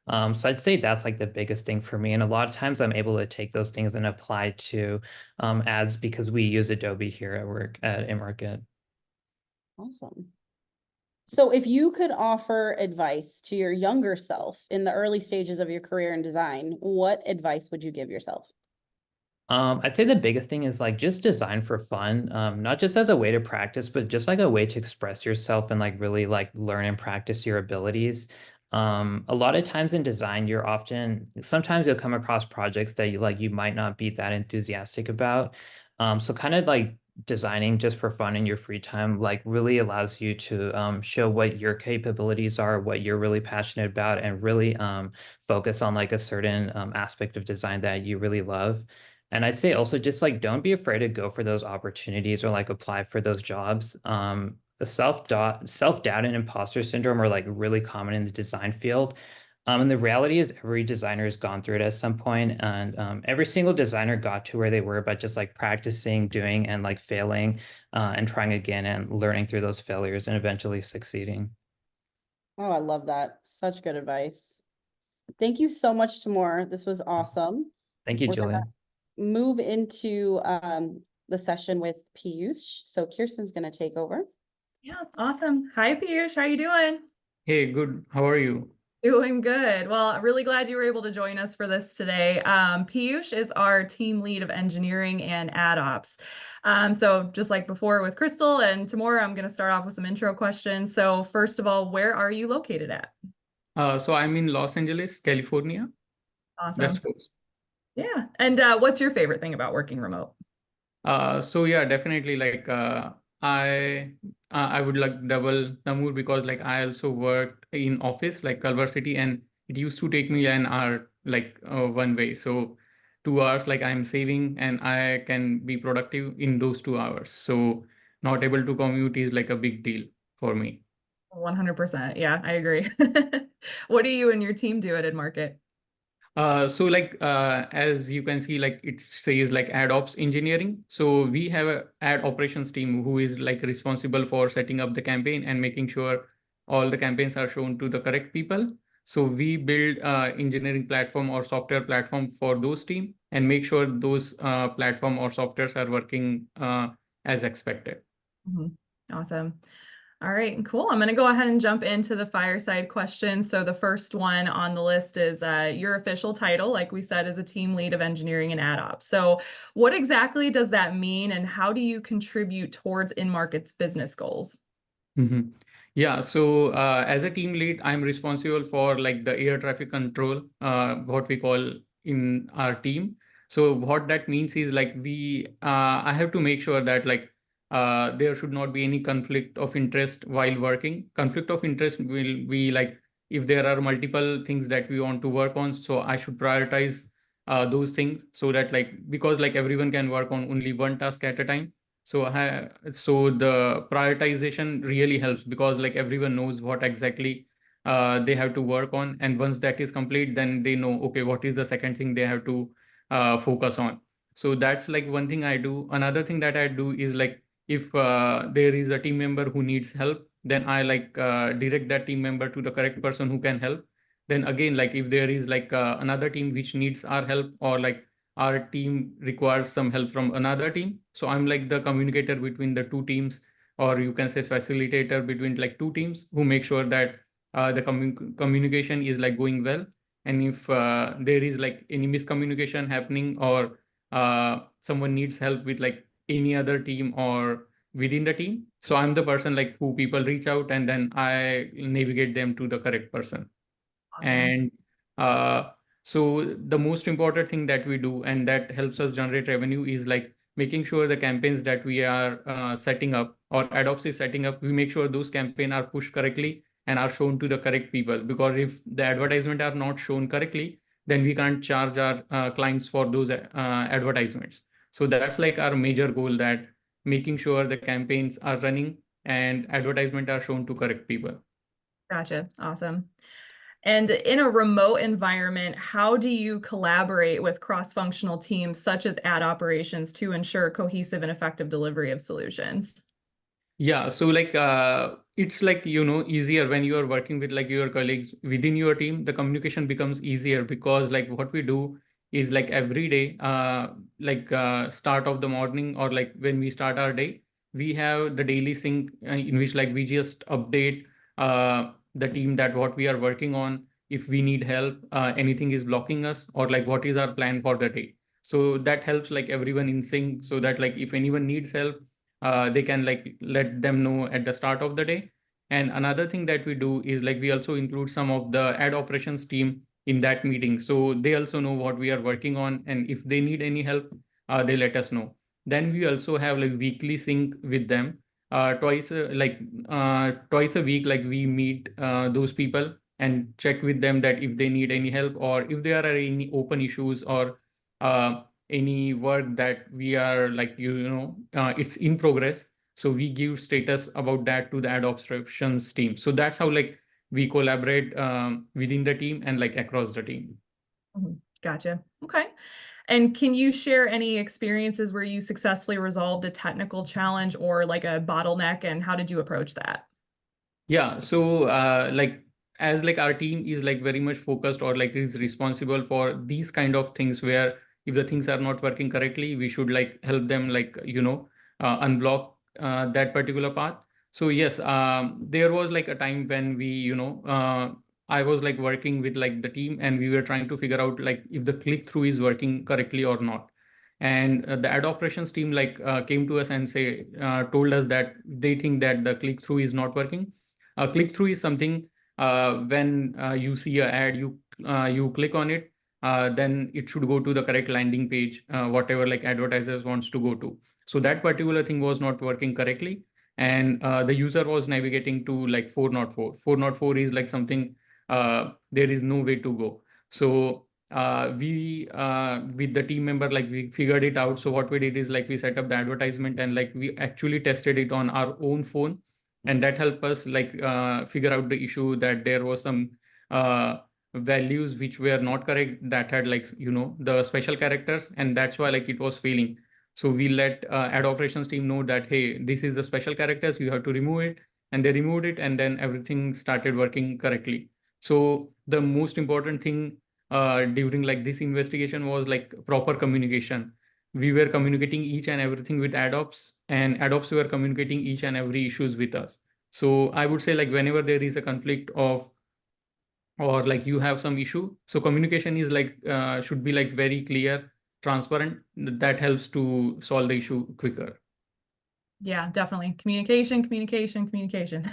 So I'd say that's like the biggest thing for me. And a lot of times I'm able to take those things and apply to ads because we use Adobe here at work at InMarket. Awesome. So if you could offer advice to your younger self in the early stages of your career in design, what advice would you give yourself? I'd say the biggest thing is like just design for fun, not just as a way to practice, but just like a way to express yourself and like really like learn and practice your abilities. A lot of times in design, sometimes you'll come across projects that you might not be that enthusiastic about. So kind of like designing just for fun in your free time, like really allows you to show what your capabilities are, what you're really passionate about, and really focus on like a certain aspect of design that you really love. And I'd say also just like don't be afraid to go for those opportunities or like apply for those jobs. The self-doubt and imposter syndrome are like really common in the design field. And the reality is every designer has gone through it at some point, and every single designer got to where they were by just like practicing, doing, and like failing, and trying again and learning through those failures and eventually succeeding. Oh, I love that. Such good advice. Thank you so much, Tamoor. This was awesome. Thank you, We're gonna Julia. move into the session with Piyush. So Kirsten's going to take over. Yeah, awesome. Hi, Piyush. How you doing? Hey, good. How are you? Doing good. Well, really glad you were able to join us for this today. Piyush is our team lead of engineering and ad ops. So just like before with Crystal and Tamoor, I'm going to start off with some intro questions. So first of all, where are you located at? So I'm in Los Angeles, California, Awesome. West Coast. Yeah. And what's your favorite thing about working remote? So yeah, definitely like I would like double Tamoor because like I also worked in office like Culver City, and it used to take me an hour like one way. So 2 hours like I'm saving and I can be productive in those 2 hours. So not able to commute is like a big deal for me. 100%. Yeah, I agree. What do you and your team do at InMarket? So like as you can see, like it says like ad ops engineering. So we have a ad operations team who is like responsible for setting up the campaign and making sure all the campaigns are shown to the correct people. So we build engineering platform or software platform for those team and make sure those platform or softwares are working as expected. Awesome. All right, cool. I'm going to go ahead and jump into the fireside questions. So the first one on the list is your official title, like we said, is a team lead of engineering and ad ops. So what exactly does that mean, and how do you contribute towards InMarket's business goals? Yeah, so as a team lead, I'm responsible for like the air traffic control, what we call in our team. So what that means is like I have to make sure that like there should not be any conflict of interest while working. Conflict of interest will be like if there are multiple things that we want to work on, so I should prioritize those things so that like because like everyone can work on only one task at a time. So the prioritization really helps because like everyone knows what exactly they have to work on, and once that is complete, then they know okay what is the second thing they have to focus on. So that's like one thing I do. Another thing that I do is like if there is a team member who needs help, then I like direct that team member to the correct person who can help. Then again, like if there is like another team which needs our help, or like our team requires some help from another team, so I'm like the communicator between the two teams, or you can say facilitator between like two teams who make sure that the communication is like going well. And if there is like any miscommunication happening, or someone needs help with like any other team or within the team, so I'm the person like who people reach out, and then I navigate them to the correct person. Awesome. And so the most important thing that we do and that helps us generate revenue is like making sure the campaigns that we are setting up or AdOps is setting up, we make sure those campaigns are pushed correctly and are shown to the correct people. Because if the advertisement are not shown correctly, then we can't charge our clients for those advertisements. So that's like our major goal, that making sure the campaigns are running and advertisement are shown to correct people. Gotcha. Awesome. And in a remote environment, how do you collaborate with cross-functional teams such as ad operations to ensure cohesive and effective delivery of solutions? Yeah, so like it's like easier when you are working with like your colleagues within your team. The communication becomes easier because like what we do is like every day, start of the morning or like when we start our day, we have the daily sync in which like we just update the team that what we are working on, if we need help, anything is blocking us, or like what is our plan for the day. So that helps like everyone in sync, so that like if anyone needs help, they can like let them know at the start of the day. And another thing that we do is like we also include some of the ad operations team in that meeting, so they also know what we are working on, and if they need any help, they let us know. Then we also have like weekly sync with them, twice a week, like we meet those people and check with them that if they need any help, or if there are any open issues, or any work that we are like it's in progress, so we give status about that to the ad operations team. So that's how like we collaborate within the team and like across the team. Gotcha. Okay. And can you share any experiences where you successfully resolved a technical challenge or like a bottleneck, and how did you approach that? Yeah, so like as like our team is like very much focused or like is responsible for these kind of things, where if the things are not working correctly, we should like help them like unblock that particular path. So yes, there was like a time when I was like working with like the team, and we were trying to figure out like if the click through is working correctly or not. And the ad operations team like came to us and told us that they think that the click through is not working. Click through is something when you see an ad, you click on it, then it should go to the correct landing page, whatever like advertisers wants to go to. So that particular thing was not working correctly, and the user was navigating to like 404. 404 is like something there is no way to go. So we with the team member, like we figured it out. So what we did is like we set up the advertisement, and like we actually tested it on our own phone, and that helped us like figure out the issue, that there was some values which were not correct, that had like the special characters, and that's why like it was failing. So we let ad operations team know that, hey, this is the special characters, you have to remove it. And they removed it, and then everything started working correctly. So the most important thing during like this investigation was like proper communication. We were communicating each and everything with AdOps, and AdOps were communicating each and every issues with us. So I would say like whenever there is a conflict of, or like you have some issue, so communication is like should be like very clear, transparent. That helps to solve the issue quicker. Yeah, definitely. Communication, communication, communication.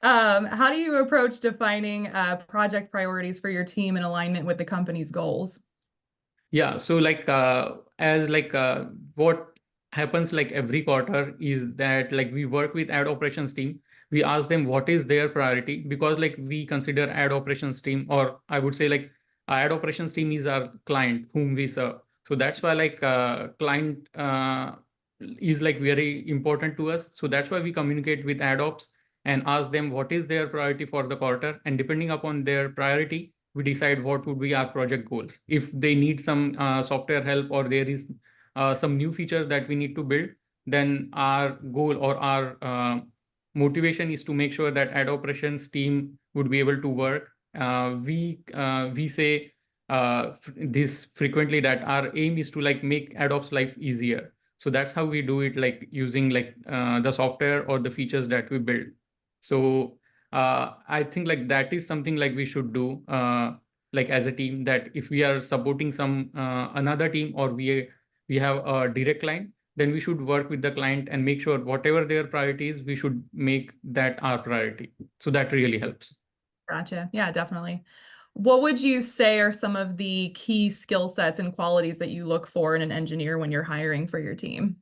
How do you approach defining project priorities for your team in alignment with the company's goals? Yeah, so like what happens like every quarter is that like we work with ad operations team. We ask them what is their priority, because like we consider ad operations team, or I would say like ad operations team is our client whom we serve. So that's why like client is like very important to us. So that's why we communicate with ad ops and ask them what is their priority for the quarter, and depending upon their priority, we decide what would be our project goals. If they need some software help, or there is some new features that we need to build, then our goal or our motivation is to make sure that ad operations team would be able to work. We say this frequently, that our aim is to like make ad ops life easier. So that's how we do it, like using like the software or the features that we build. So I think like that is something like we should do like as a team, that if we are supporting some another team, or we have a direct client, then we should work with the client and make sure whatever their priority is, we should make that our priority. So that really helps. Gotcha. Yeah, definitely. What would you say are some of the key skill sets and qualities that you look for in an engineer when you're hiring for your team?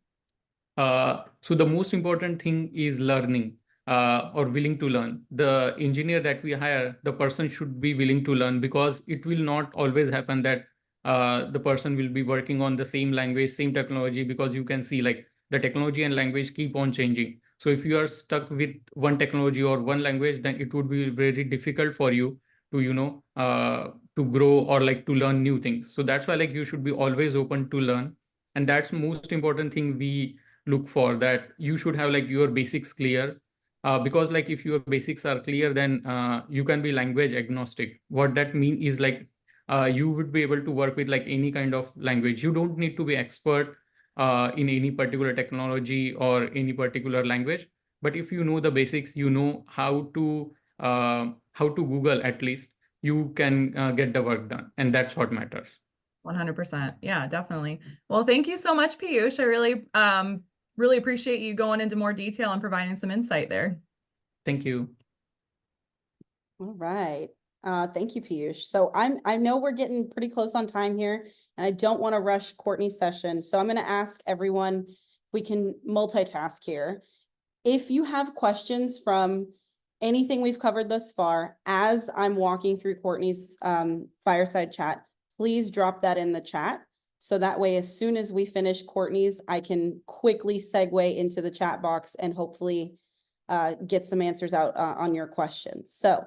So the most important thing is learning, or willing to learn. The engineer that we hire, the person should be willing to learn, because it will not always happen that the person will be working on the same language, same technology, because you can see like the technology and language keep on changing. So if you are stuck with one technology or one language, then it would be very difficult for you to, to grow or like to learn new things. So that's why like you should be always open to learn. And that's most important thing we look for, that you should have like your basics clear. Because like if your basics are clear, then you can be language agnostic. What that means is like you would be able to work with like any kind of language. You don't need to be expert in any particular technology or any particular language. But if you know the basics, you know how to Google at least, you can get the work done, and that's what matters. 100%. Yeah, definitely. Well, thank you so much, Piyush. I really appreciate you going into more detail and providing some insight there. Thank you. All right. Thank you, Piyush. So I know we're getting pretty close on time here, and I don't want to rush Courtney's session. So I'm going to ask everyone, we can multitask here. If you have questions from anything we've covered thus far, as I'm walking through Courtney's fireside chat, please drop that in the chat. So that way, as soon as we finish Courtney's, I can quickly segue into the chat box and hopefully get some answers out on your questions. So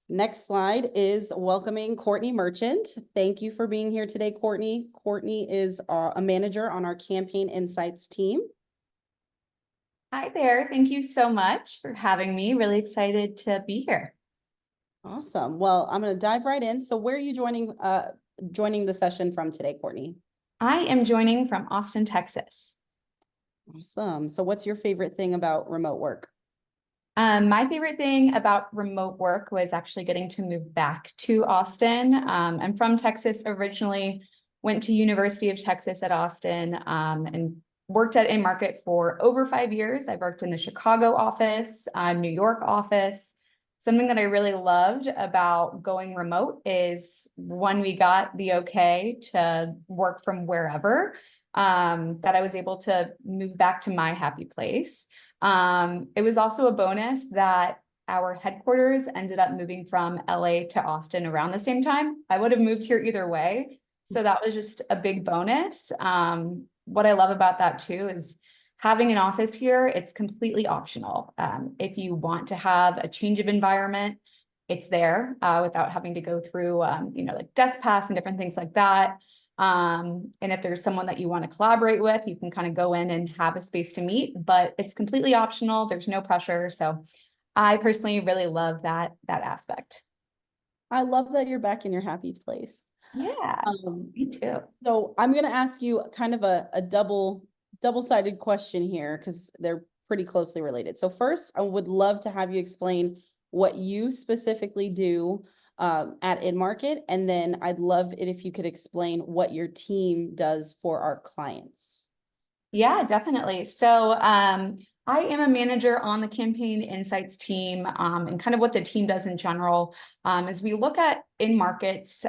next slide is welcoming Courtney Merchant. Thank you for being here today, Courtney. Courtney is a manager on our Campaign Insights team. Hi there. Thank you so much for having me. Really excited to be here. Awesome. Well, I'm going to dive right in. So where are you joining the session from today, Courtney? I am joining from Austin, Texas. Awesome. So what's your favorite thing about remote work? My favorite thing about remote work was actually getting to move back to Austin. I'm from Texas originally, went to University of Texas at Austin, and worked at InMarket for over 5 years. I've worked in the Chicago office, New York office. Something that I really loved about going remote is when we got the okay to work from wherever, that I was able to move back to my happy place. It was also a bonus that our headquarters ended up moving from LA to Austin around the same time. I would have moved here either way. So that was just a big bonus. What I love about that too is having an office here, it's completely optional. If you want to have a change of environment, it's there without having to go through, like desk pass and different things like that. And if there's someone that you want to collaborate with, you can kind of go in and have a space to meet, but it's completely optional. There's no pressure. So I personally really love that aspect. I love that you're back in your happy place. Yeah, me too. So I'm going to ask you kind of a double-sided question here because they're pretty closely related. So first, I would love to have you explain what you specifically do at InMarket, and then I'd love it if you could explain what your team does for our clients. Yeah, definitely. So I am a manager on the Campaign Insights team, and kind of what the team does in general is we look at InMarket's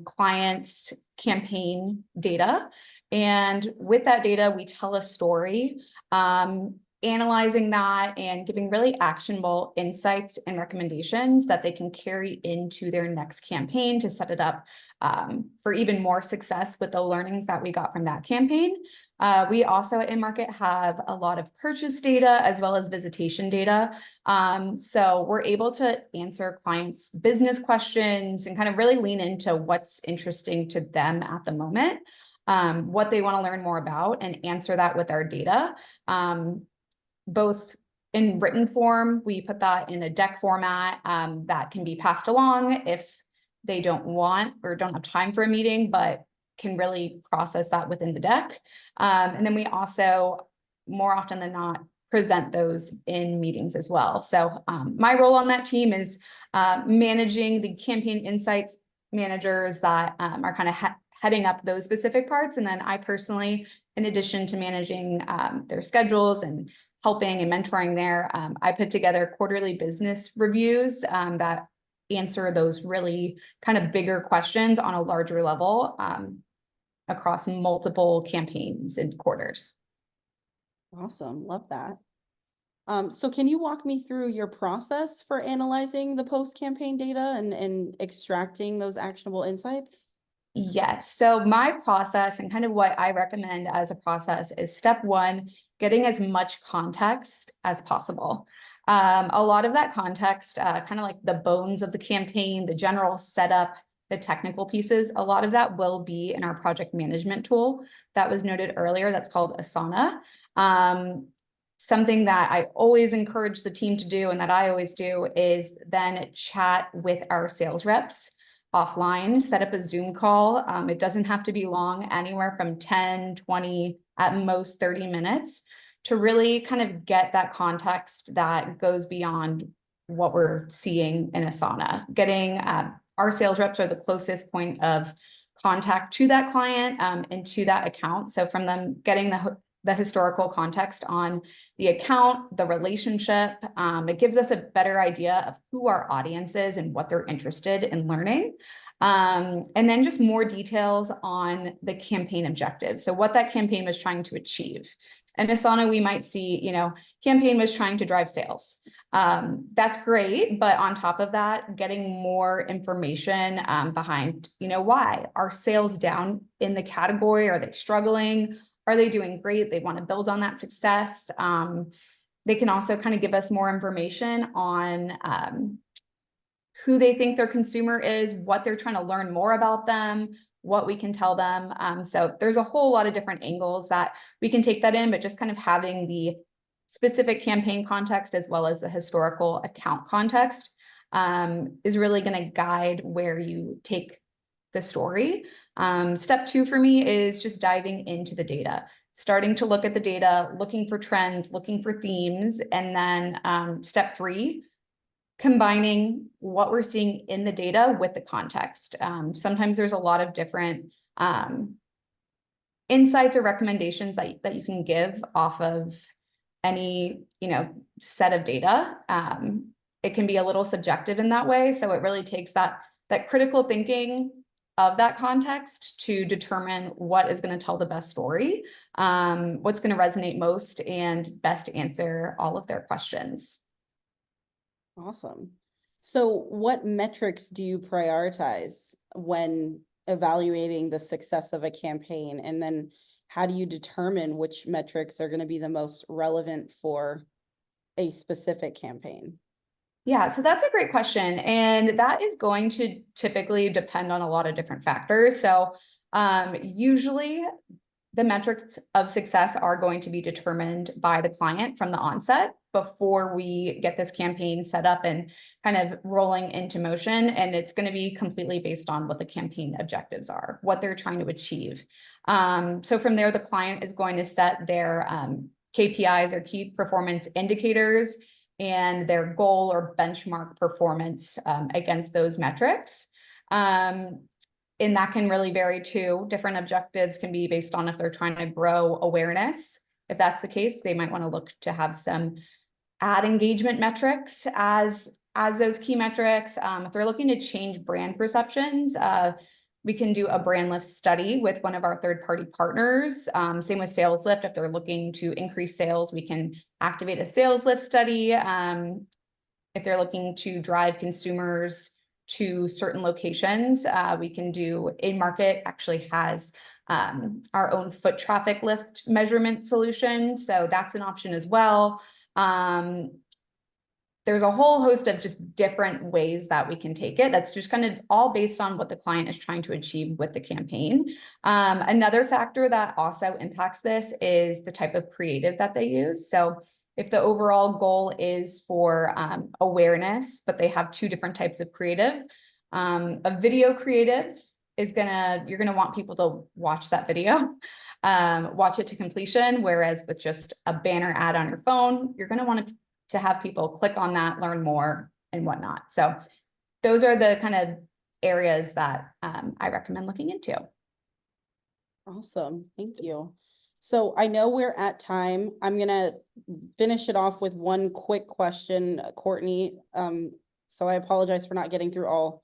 clients' campaign data. And with that data, we tell a story, analyzing that and giving really actionable insights and recommendations that they can carry into their next campaign to set it up for even more success with the learnings that we got from that campaign. We also at InMarket have a lot of purchase data as well as visitation data. So we're able to answer clients' business questions and kind of really lean into what's interesting to them at the moment, what they want to learn more about, and answer that with our data. Both in written form, we put that in a deck format that can be passed along if they don't want or don't have time for a meeting, but can really process that within the deck. And then we also, more often than not, present those in meetings as well. So my role on that team is managing the Campaign Insights managers that are kind of heading up those specific parts. And then I personally, in addition to managing their schedules and helping and mentoring there, I put together quarterly business reviews that answer those really kind of bigger questions on a larger level across multiple campaigns and quarters. Awesome. Love that. So can you walk me through your process for analyzing the post-campaign data and extracting those actionable insights? Yes. So my process and kind of what I recommend as a process is step one, getting as much context as possible. A lot of that context, kind of like the bones of the campaign, the general setup, the technical pieces, a lot of that will be in our project management tool that was noted earlier. That's called Asana. Something that I always encourage the team to do and that I always do is then chat with our sales reps offline, set up a Zoom call. It doesn't have to be long, anywhere from 10, 20, at most 30 minutes to really kind of get that context that goes beyond what we're seeing in Asana. Getting our sales reps are the closest point of contact to that client and to that account. So from them getting the historical context on the account, the relationship, it gives us a better idea of who our audience is and what they're interested in learning. And then just more details on the campaign objective. So what that campaign was trying to achieve. And Asana, we might see, campaign was trying to drive sales. That's great. But on top of that, getting more information behind, why are sales down in the category? Are they struggling? Are they doing great? They want to build on that success. They can also kind of give us more information on who they think their consumer is, what they're trying to learn more about them, what we can tell them. So there's a whole lot of different angles that we can take that in, but just kind of having the specific campaign context as well as the historical account context is really going to guide where you take the story. Step two for me is just diving into the data, starting to look at the data, looking for trends, looking for themes. And then step three, combining what we're seeing in the data with the context. Sometimes there's a lot of different insights or recommendations that you can give off of any, set of data. It can be a little subjective in that way. So it really takes that critical thinking of that context to determine what is going to tell the best story, what's going to resonate most and best answer all of their questions. Awesome. So what metrics do you prioritize when evaluating the success of a campaign? And then how do you determine which metrics are going to be the most relevant for a specific campaign? Yeah, so that's a great question. And that is going to typically depend on a lot of different factors. So usually the metrics of success are going to be determined by the client from the onset before we get this campaign set up and kind of rolling into motion. And it's going to be completely based on what the campaign objectives are, what they're trying to achieve. So from there, the client is going to set their KPIs or key performance indicators and their goal or benchmark performance against those metrics. And that can really vary too. Different objectives can be based on if they're trying to grow awareness. If that's the case, they might want to look to have some ad engagement metrics as those key metrics. If they're looking to change brand perceptions, we can do a brand lift study with one of our third-party partners. Same with sales lift. If they're looking to increase sales, we can activate a sales lift study. If they're looking to drive consumers to certain locations, we can do InMarket actually has our own foot traffic lift measurement solution. So that's an option as well. There's a whole host of just different ways that we can take it. That's just kind of all based on what the client is trying to achieve with the campaign. Another factor that also impacts this is the type of creative that they use. So if the overall goal is for awareness, but they have two different types of creative, a video creative is you're gonna want people to watch that video, watch it to completion. Whereas with just a banner ad on your phone, you're gonna want to have people click on that, learn more and whatnot. So those are the kind of areas that I recommend looking into. Awesome. Thank you. So I know we're at time. I'm going to finish it off with one quick question, Courtney. So I apologize for not getting through all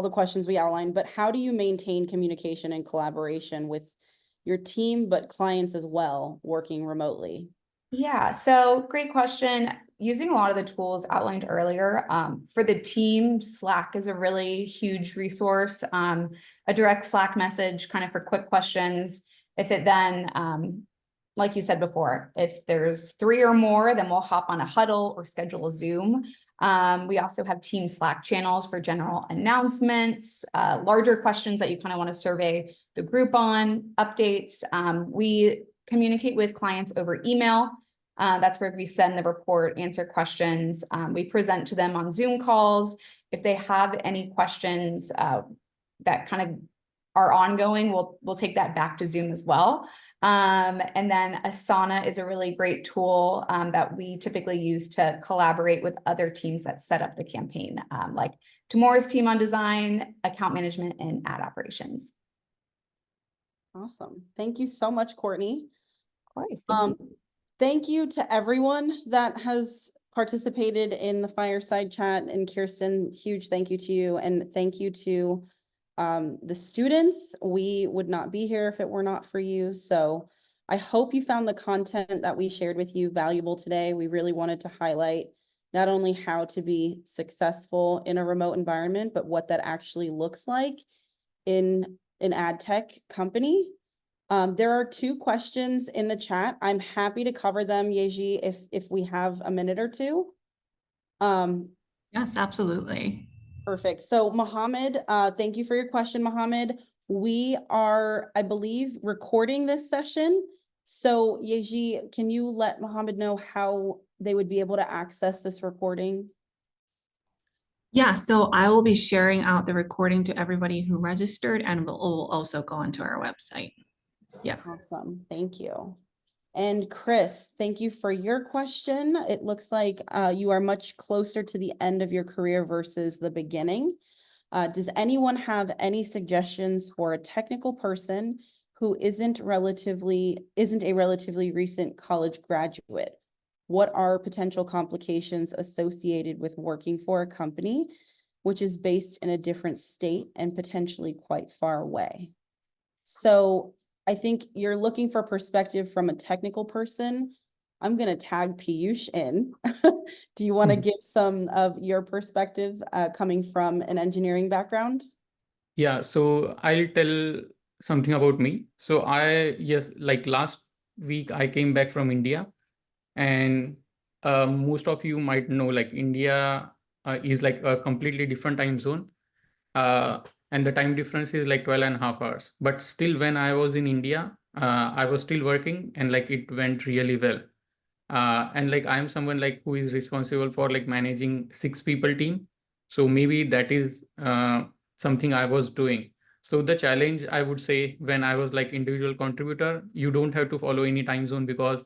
the questions we outlined, but how do you maintain communication and collaboration with your team, but clients as well, working remotely? Yeah, so great question. using a lot of the tools outlined earlier. For the team, Slack is a really huge resource. A direct Slack message kind of for quick questions. If it then, like you said before, if there's 3 or more, then we'll hop on a huddle or schedule a Zoom. We also have team Slack channels for general announcements, larger questions that you kind of want to survey the group on, updates. We communicate with clients over email. That's where we send the report, answer questions. We present to them on Zoom calls. If they have any questions that kind of are ongoing, we'll take that back to Zoom as well. And then Asana is a really great tool that we typically use to collaborate with other teams that set up the campaign, like Tamoor's team on design, account management, and ad operations. Awesome. Thank you so much, Courtney. Of course. Thank you to everyone that has participated in the fireside chat, and Kirsten, huge thank you to you, and thank you to the students. We would not be here if it were not for you. So I hope you found the content that we shared with you valuable today. We really wanted to highlight not only how to be successful in a remote environment, but what that actually looks like in an ad tech company. There are 2 questions in the chat. I'm happy to cover them, Yeji, if we have a minute or 2. Yes, absolutely. Perfect. So Mohammed, thank you for your question, Mohammed. We are, I believe, recording this session. So Yeji, can you let Mohammed know how they would be able to access this recording? Yeah, so I will be sharing out the recording to everybody who registered, and will also go onto our website. Yeah. Awesome. Thank you. And Chris, thank you for your question. It looks like you are much closer to the end of your career versus the beginning. Does anyone have any suggestions for a technical person who isn't a relatively recent college graduate? What are potential complications associated with working for a company which is based in a different state and potentially quite far away? So I think you're looking for perspective from a technical person. I'm going to tag Piyush in. Do you want to give some of your perspective coming from an engineering background? Yeah, so I'll tell something about me. So like last week I came back from India, and most of you might know like India is like a completely different time zone. And the time difference is like 12.5 hours. But still, when I was in India, I was still working, and like it went really well. And like I'm someone like who is responsible for like managing 6 people team. So maybe that is something I was doing. So the challenge, I would say, when I was like individual contributor, you don't have to follow any time zone, because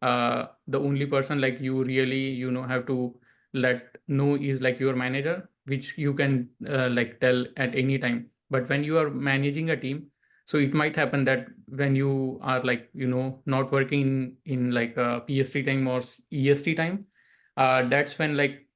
the only person like you really have to let know is like your manager, which you can like tell at any time. But when you are managing a team, so it might happen that when you are like not working in like PST time or EST time, that's when like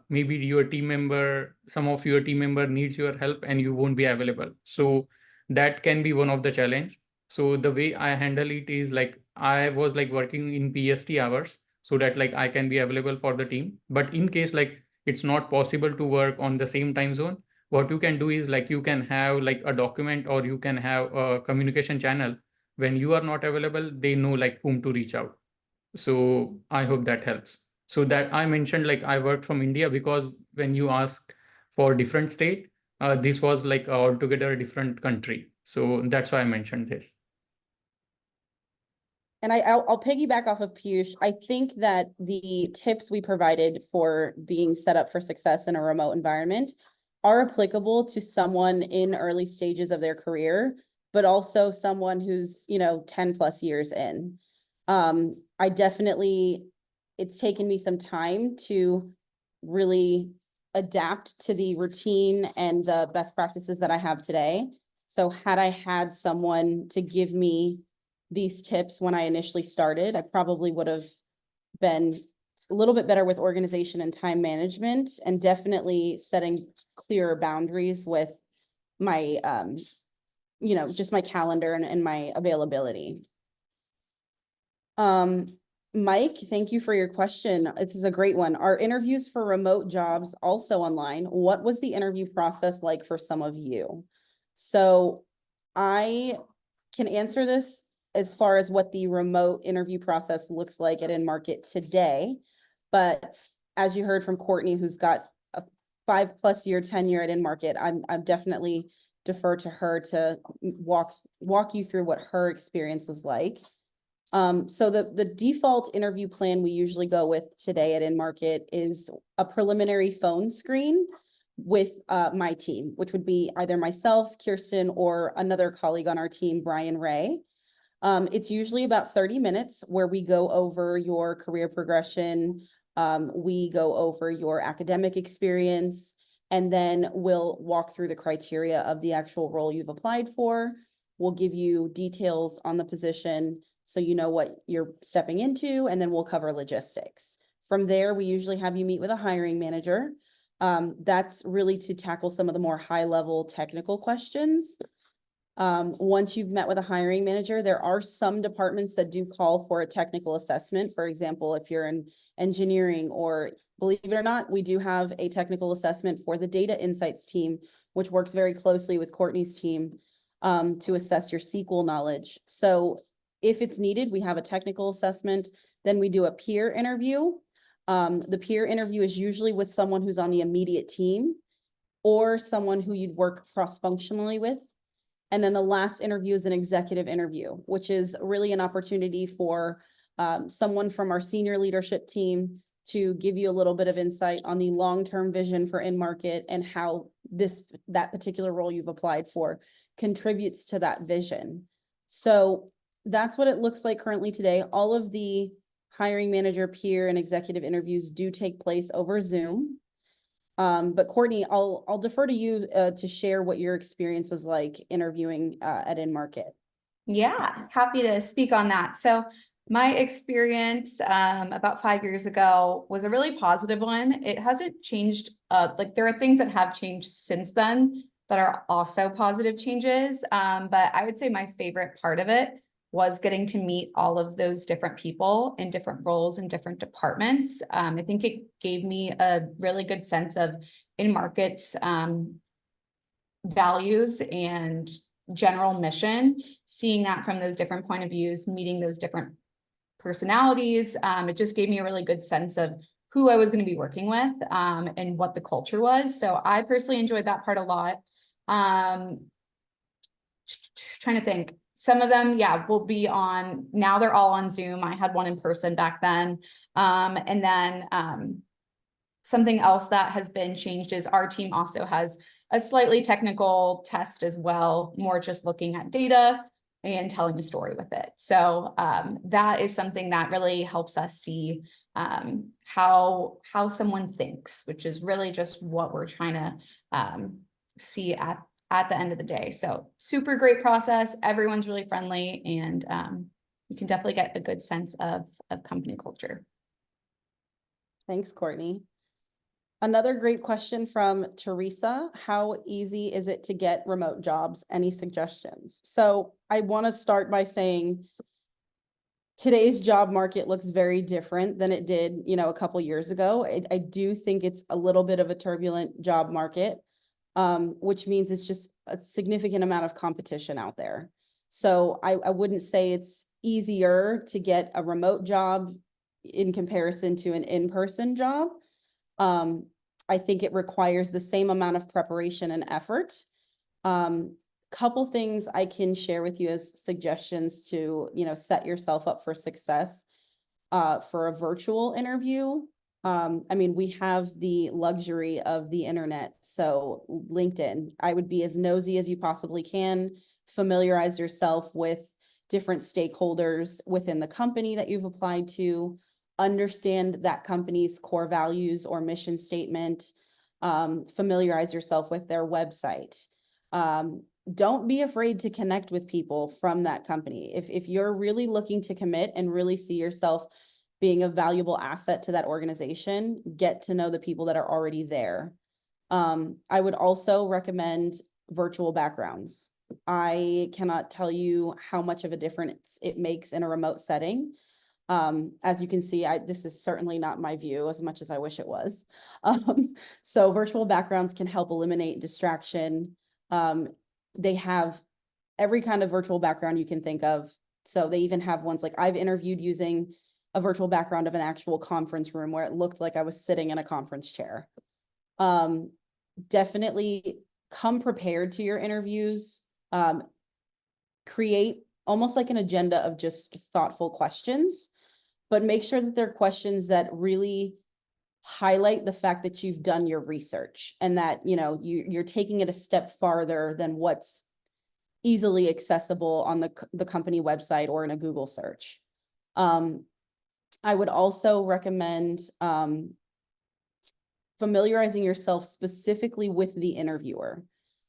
maybe your team member, some of your team member needs your help and you won't be available. So that can be one of the challenge. So the way I handle it is like I was like working in PST hours, so that like I can be available for the team. But in case like it's not possible to work on the same time zone, what you can do is like you can have like a document, or you can have a communication channel. When you are not available, they know like whom to reach out. So I hope that helps. So that I mentioned like I worked from India, because when you asked for different state, this was like altogether a different country. So that's why I mentioned this. And I'll piggyback off of Piyush. I think that the tips we provided for being set up for success in a remote environment are applicable to someone in early stages of their career, but also someone who's 10 plus years in. I definitely, it's taken me some time to really adapt to the routine and the best practices that I have today. So had I had someone to give me these tips when I initially started, I probably would have been a little bit better with organization and time management, and definitely setting clearer boundaries with my, just my calendar and my availability. Mike, thank you for your question. This is a great one. Are interviews for remote jobs also online? What was the interview process like for some of you? So I can answer this as far as what the remote interview process looks like at InMarket today. But as you heard from Courtney, who's got a 5+ year tenure at InMarket, I'm definitely defer to her to walk you through what her experience was like. So the default interview plan we usually go with today at InMarket is a preliminary phone screen with my team, which would be either myself, Kirsten, or another colleague on our team, Brian Ray. It's usually about 30 minutes where we go over your career progression, we go over your academic experience, and then we'll walk through the criteria of the actual role you've applied for. We'll give you details on the position so you know what you're stepping into, and then we'll cover logistics. From there, we usually have you meet with a hiring manager. That's really to tackle some of the more high-level technical questions. Once you've met with a hiring manager, there are some departments that do call for a technical assessment. For example, if you're in engineering, or believe it or not, we do have a technical assessment for the data insights team, which works very closely with Courtney's team to assess your SQL knowledge. So if it's needed, we have a technical assessment, then we do a peer interview. The peer interview is usually with someone who's on the immediate team or someone who you'd work cross-functionally with. And then the last interview is an executive interview, which is really an opportunity for someone from our senior leadership team to give you a little bit of insight on the long-term vision for InMarket and how that particular role you've applied for contributes to that vision. So that's what it looks like currently today. All of the hiring manager, peer, and executive interviews do take place over Zoom. But Courtney, I'll defer to you to share what your experience was like interviewing at InMarket. Yeah, happy to speak on that. So my experience about 5 years ago was a really positive one. It hasn't changed. Like there are things that have changed since then that are also positive changes. But I would say my favorite part of it was getting to meet all of those different people in different roles in different departments. I think it gave me a really good sense of InMarket's values and general mission, seeing that from those different point of views, meeting those different personalities. It just gave me a really good sense of who I was going to be working with and what the culture was. So I personally enjoyed that part a lot. Trying to think. Some of them, yeah, will be on, now they're all on Zoom. I had one in person back then. And then something else that has been changed is our team also has a slightly technical test as well, more just looking at data and telling a story with it. So that is something that really helps us see how someone thinks, which is really just what we're trying to see at the end of the day. So super great process. Everyone's really friendly, and you can definitely get a good sense of company culture. Thanks, Courtney. Another great question from Teresa. How easy is it to get remote jobs? Any suggestions? So I want to start by saying today's job market looks very different than it did, a couple years ago. I do think it's a little bit of a turbulent job market. Which means it's just a significant amount of competition out there. So I wouldn't say it's easier to get a remote job in comparison to an in-person job. I think it requires the same amount of preparation and effort. Couple things I can share with you as suggestions to, set yourself up for success for a virtual interview. We have the luxury of the internet. So LinkedIn, I would be as nosy as you possibly can, familiarize yourself with different stakeholders within the company that you've applied to, understand that company's core values or mission statement, familiarize yourself with their website. Don't be afraid to connect with people from that company. If you're really looking to commit and really see yourself being a valuable asset to that organization, get to know the people that are already there. I would also recommend virtual backgrounds. I cannot tell you how much of a difference it makes in a remote setting. As you can see, this is certainly not my view as much as I wish it was. So virtual backgrounds can help eliminate distraction. They have every kind of virtual background you can think of. So they even have ones like I've interviewed using a virtual background of an actual conference room where it looked like I was sitting in a conference chair. Definitely come prepared to your interviews. Create almost like an agenda of just thoughtful questions, but make sure that they're questions that really highlight the fact that you've done your research and that, you're taking it a step farther than what's easily accessible on the company website or in a Google search. I would also recommend familiarizing yourself specifically with the interviewer.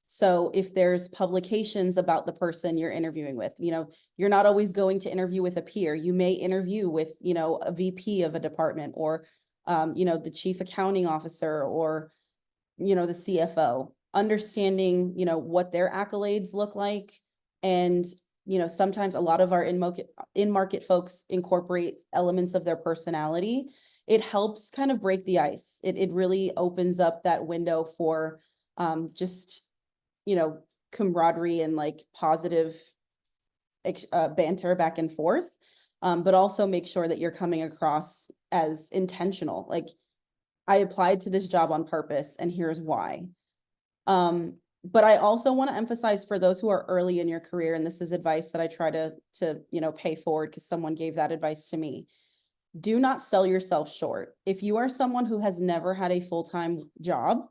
So if there's publications about the person you're interviewing with, you're not always going to interview with a peer. You may interview with, a VP of a department or, the chief accounting officer or, the CFO. Understanding, what their accolades look like. And, sometimes a lot of our in-market folks incorporate elements of their personality. It helps kind of break the ice. It really opens up that window for just, camaraderie and like positive banter back and forth, but also make sure that you're coming across as intentional. Like, I applied to this job on purpose and here's why. But I also want to emphasize for those who are early in your career, and this is advice that I try to pay forward because someone gave that advice to me. Do not sell yourself short. If you are someone who has never had a full-time job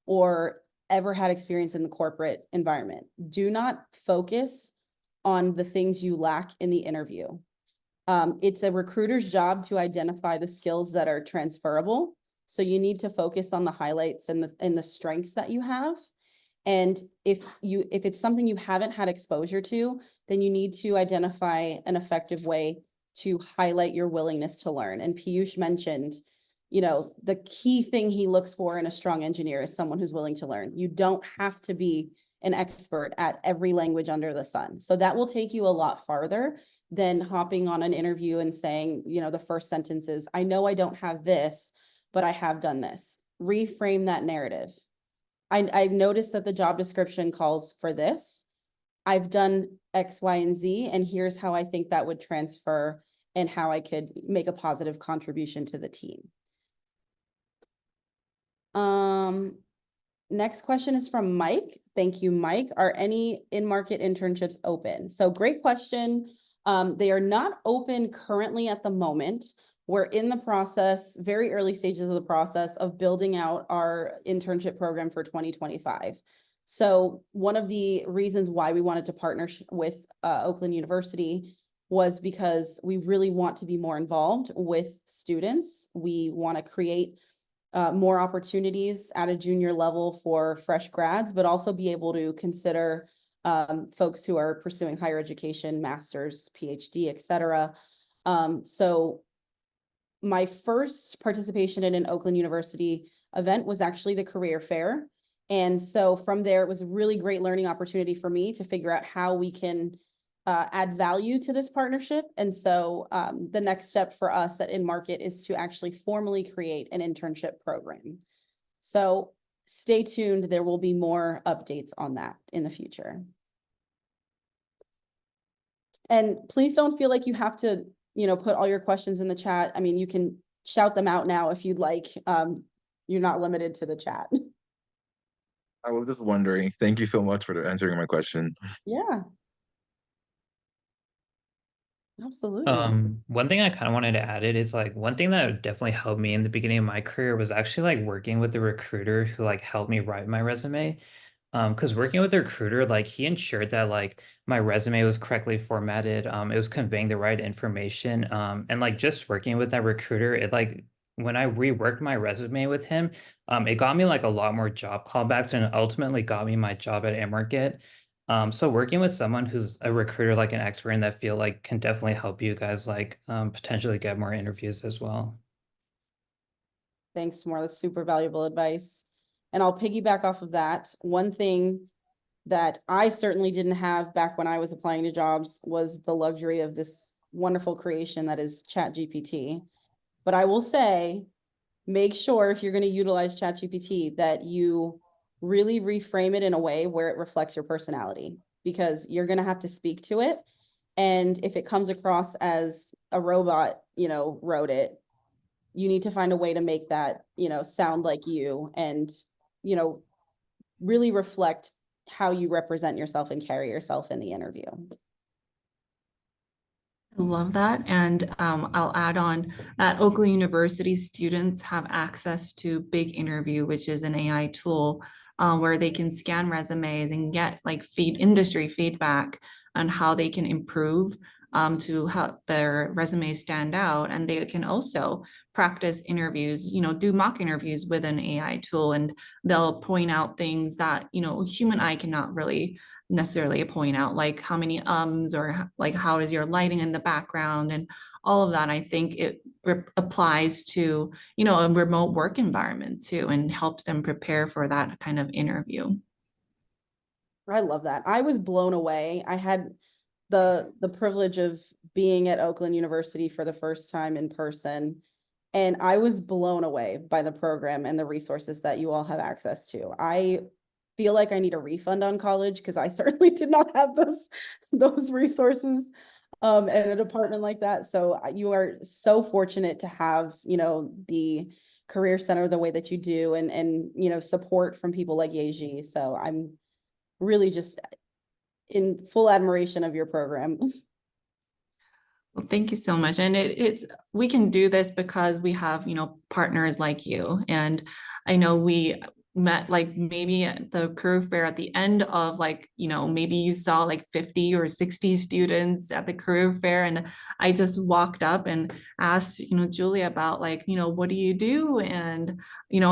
or ever had experience in the corporate environment, do not focus on the things you lack in the interview. It's a recruiter's job to identify the skills that are transferable. So you need to focus on the highlights and the strengths that you have. And if it's something you haven't had exposure to, then you need to identify an effective way to highlight your willingness to learn. And Piyush mentioned, the key thing he looks for in a strong engineer is someone who's willing to learn. You don't have to be an expert at every language under the sun. So that will take you a lot farther than hopping on an interview and saying, the first sentence is, I know I don't have this, but I have done this. Reframe that narrative. I've noticed that the job description calls for this. I've done X, Y, and Z, and here's how I think that would transfer and how I could make a positive contribution to the team. Next question is from Mike. Thank you, Mike. Are any in-market internships open? So great question. They are not open currently at the moment. We're in the process, very early stages of the process of building out our internship program for 2025. So one of the reasons why we wanted to partner with Oakland University was because we really want to be more involved with students. We want to create more opportunities at a junior level for fresh grads, but also be able to consider folks who are pursuing higher education, master's, PhD, et cetera. So my first participation in an Oakland University event was actually the career fair. And so from there, it was a really great learning opportunity for me to figure out how we can add value to this partnership. And so the next step for us at InMarket is to actually formally create an internship program. So stay tuned. There will be more updates on that in the future. And please don't feel like you have to, put all your questions in the chat. I mean, you can shout them out now if you'd like. You're not limited to the chat. I was just wondering. Thank you so much for answering my question. Yeah. Absolutely. One thing I kind of wanted to add is like one thing that definitely helped me in the beginning of my career was actually like working with the recruiter who like helped me write my resume. Because working with the recruiter, like he ensured that like my resume was correctly formatted, it was conveying the right information, and like just working with that recruiter, it like when I reworked my resume with him, it got me like a lot more job callbacks and it ultimately got me my job at InMarket. So working with someone who's a recruiter, like an expert in that field, like can definitely help you guys like potentially get more interviews as well. Thanks, Tamoor. That's super valuable advice. And I'll piggyback off of that. One thing that I certainly didn't have back when I was applying to jobs was the luxury of this wonderful creation that is ChatGPT. But I will say, make sure if you're going to utilize ChatGPT that you really reframe it in a way where it reflects your personality, because you're going to have to speak to it. And if it comes across as a robot, wrote it, you need to find a way to make that, sound like you and, really reflect how you represent yourself and carry yourself in the interview. I love that. And I'll add on that Oakland University students have access to Big Interview, which is an AI tool where they can scan resumes and get like industry feedback on how they can improve to help their resumes stand out. And they can also practice interviews, do mock interviews with an AI tool, and they'll point out things that, human eye cannot really necessarily point out, like how many or like how is your lighting in the background, and all of that. I think it applies to, a remote work environment too, and helps them prepare for that kind of interview. I love that. I was blown away. I had the privilege of being at Oakland University for the first time in person, and I was blown away by the program and the resources that you all have access to. I feel like I need a refund on college because I certainly did not have those resources in a department like that. So you are so fortunate to have, the Career Center the way that you do, and support from people like Yeji. So I'm really just in full admiration of your program. Well, thank you so much. And we can do this because we have, partners like you. And I know we met like maybe at the career fair at the end of maybe you saw like 50 or 60 students at the career fair. And I just walked up and asked, Julia about what do you do? And,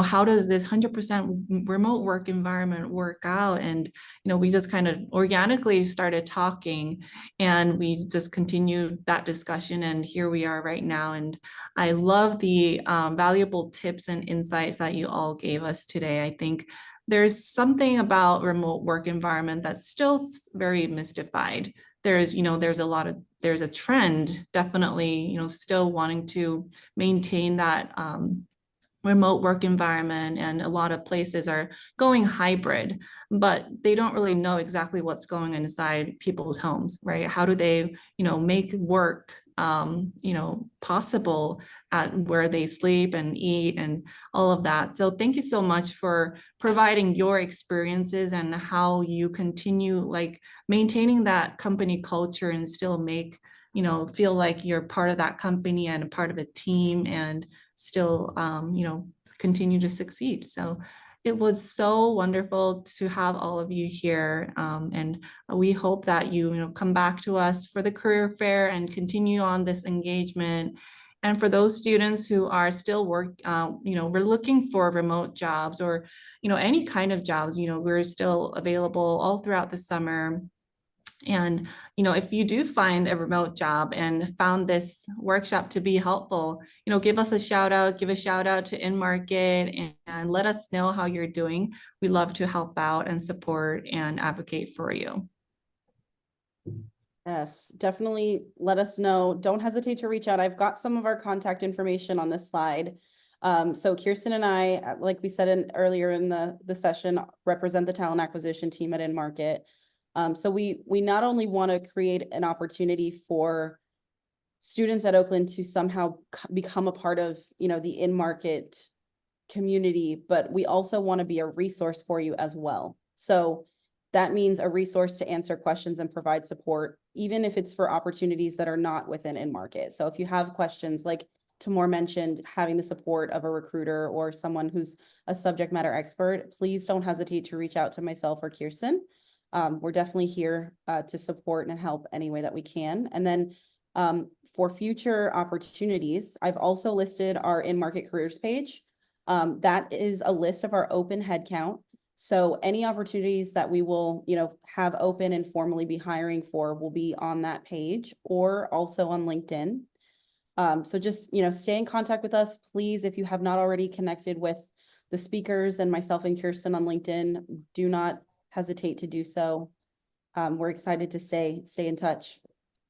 how does this 100% remote work environment work out? And, we just kind of organically started talking, and we just continued that discussion. And here we are right now. And I love the valuable tips and insights that you all gave us today. I think there's something about remote work environment that's still very mystified. There's a trend, definitely, still wanting to maintain that remote work environment, and a lot of places are going hybrid, but they don't really know exactly what's going on inside people's homes, right? How do they, make work, possible at where they sleep and eat and all of that. So thank you so much for providing your experiences and how you continue maintaining that company culture and still make, feel like you're part of that company and a part of a team, and still, continue to succeed. So it was so wonderful to have all of you here. And we hope that you, come back to us for the career fair and continue on this engagement. And for those students who are still we're looking for remote jobs or, any kind of jobs, we're still available all throughout the summer. And, if you do find a remote job and found this workshop to be helpful, give us a shout out, give a shout out to InMarket, and let us know how you're doing. We love to help out and support and advocate for you. Yes, definitely let us know. Don't hesitate to reach out. I've got some of our contact information on this slide. So Kirsten and I, like we said earlier in the session, represent the talent acquisition team at InMarket. So we not only want to create an opportunity for students at Oakland to somehow become a part of, the InMarket community, but we also want to be a resource for you as well. So that means a resource to answer questions and provide support, even if it's for opportunities that are not within InMarket. So if you have questions, like Tamoor mentioned, having the support of a recruiter or someone who's a subject matter expert, please don't hesitate to reach out to myself or Kirsten. We're definitely here to support and help any way that we can. And then for future opportunities, I've also listed our InMarket careers page. That is a list of our open headcount. So any opportunities that we will, have open and formally be hiring for will be on that page, or also on LinkedIn. So just, stay in contact with us, please. If you have not already connected with the speakers and myself and Kirsten on LinkedIn, do not hesitate to do so. We're excited to stay in touch.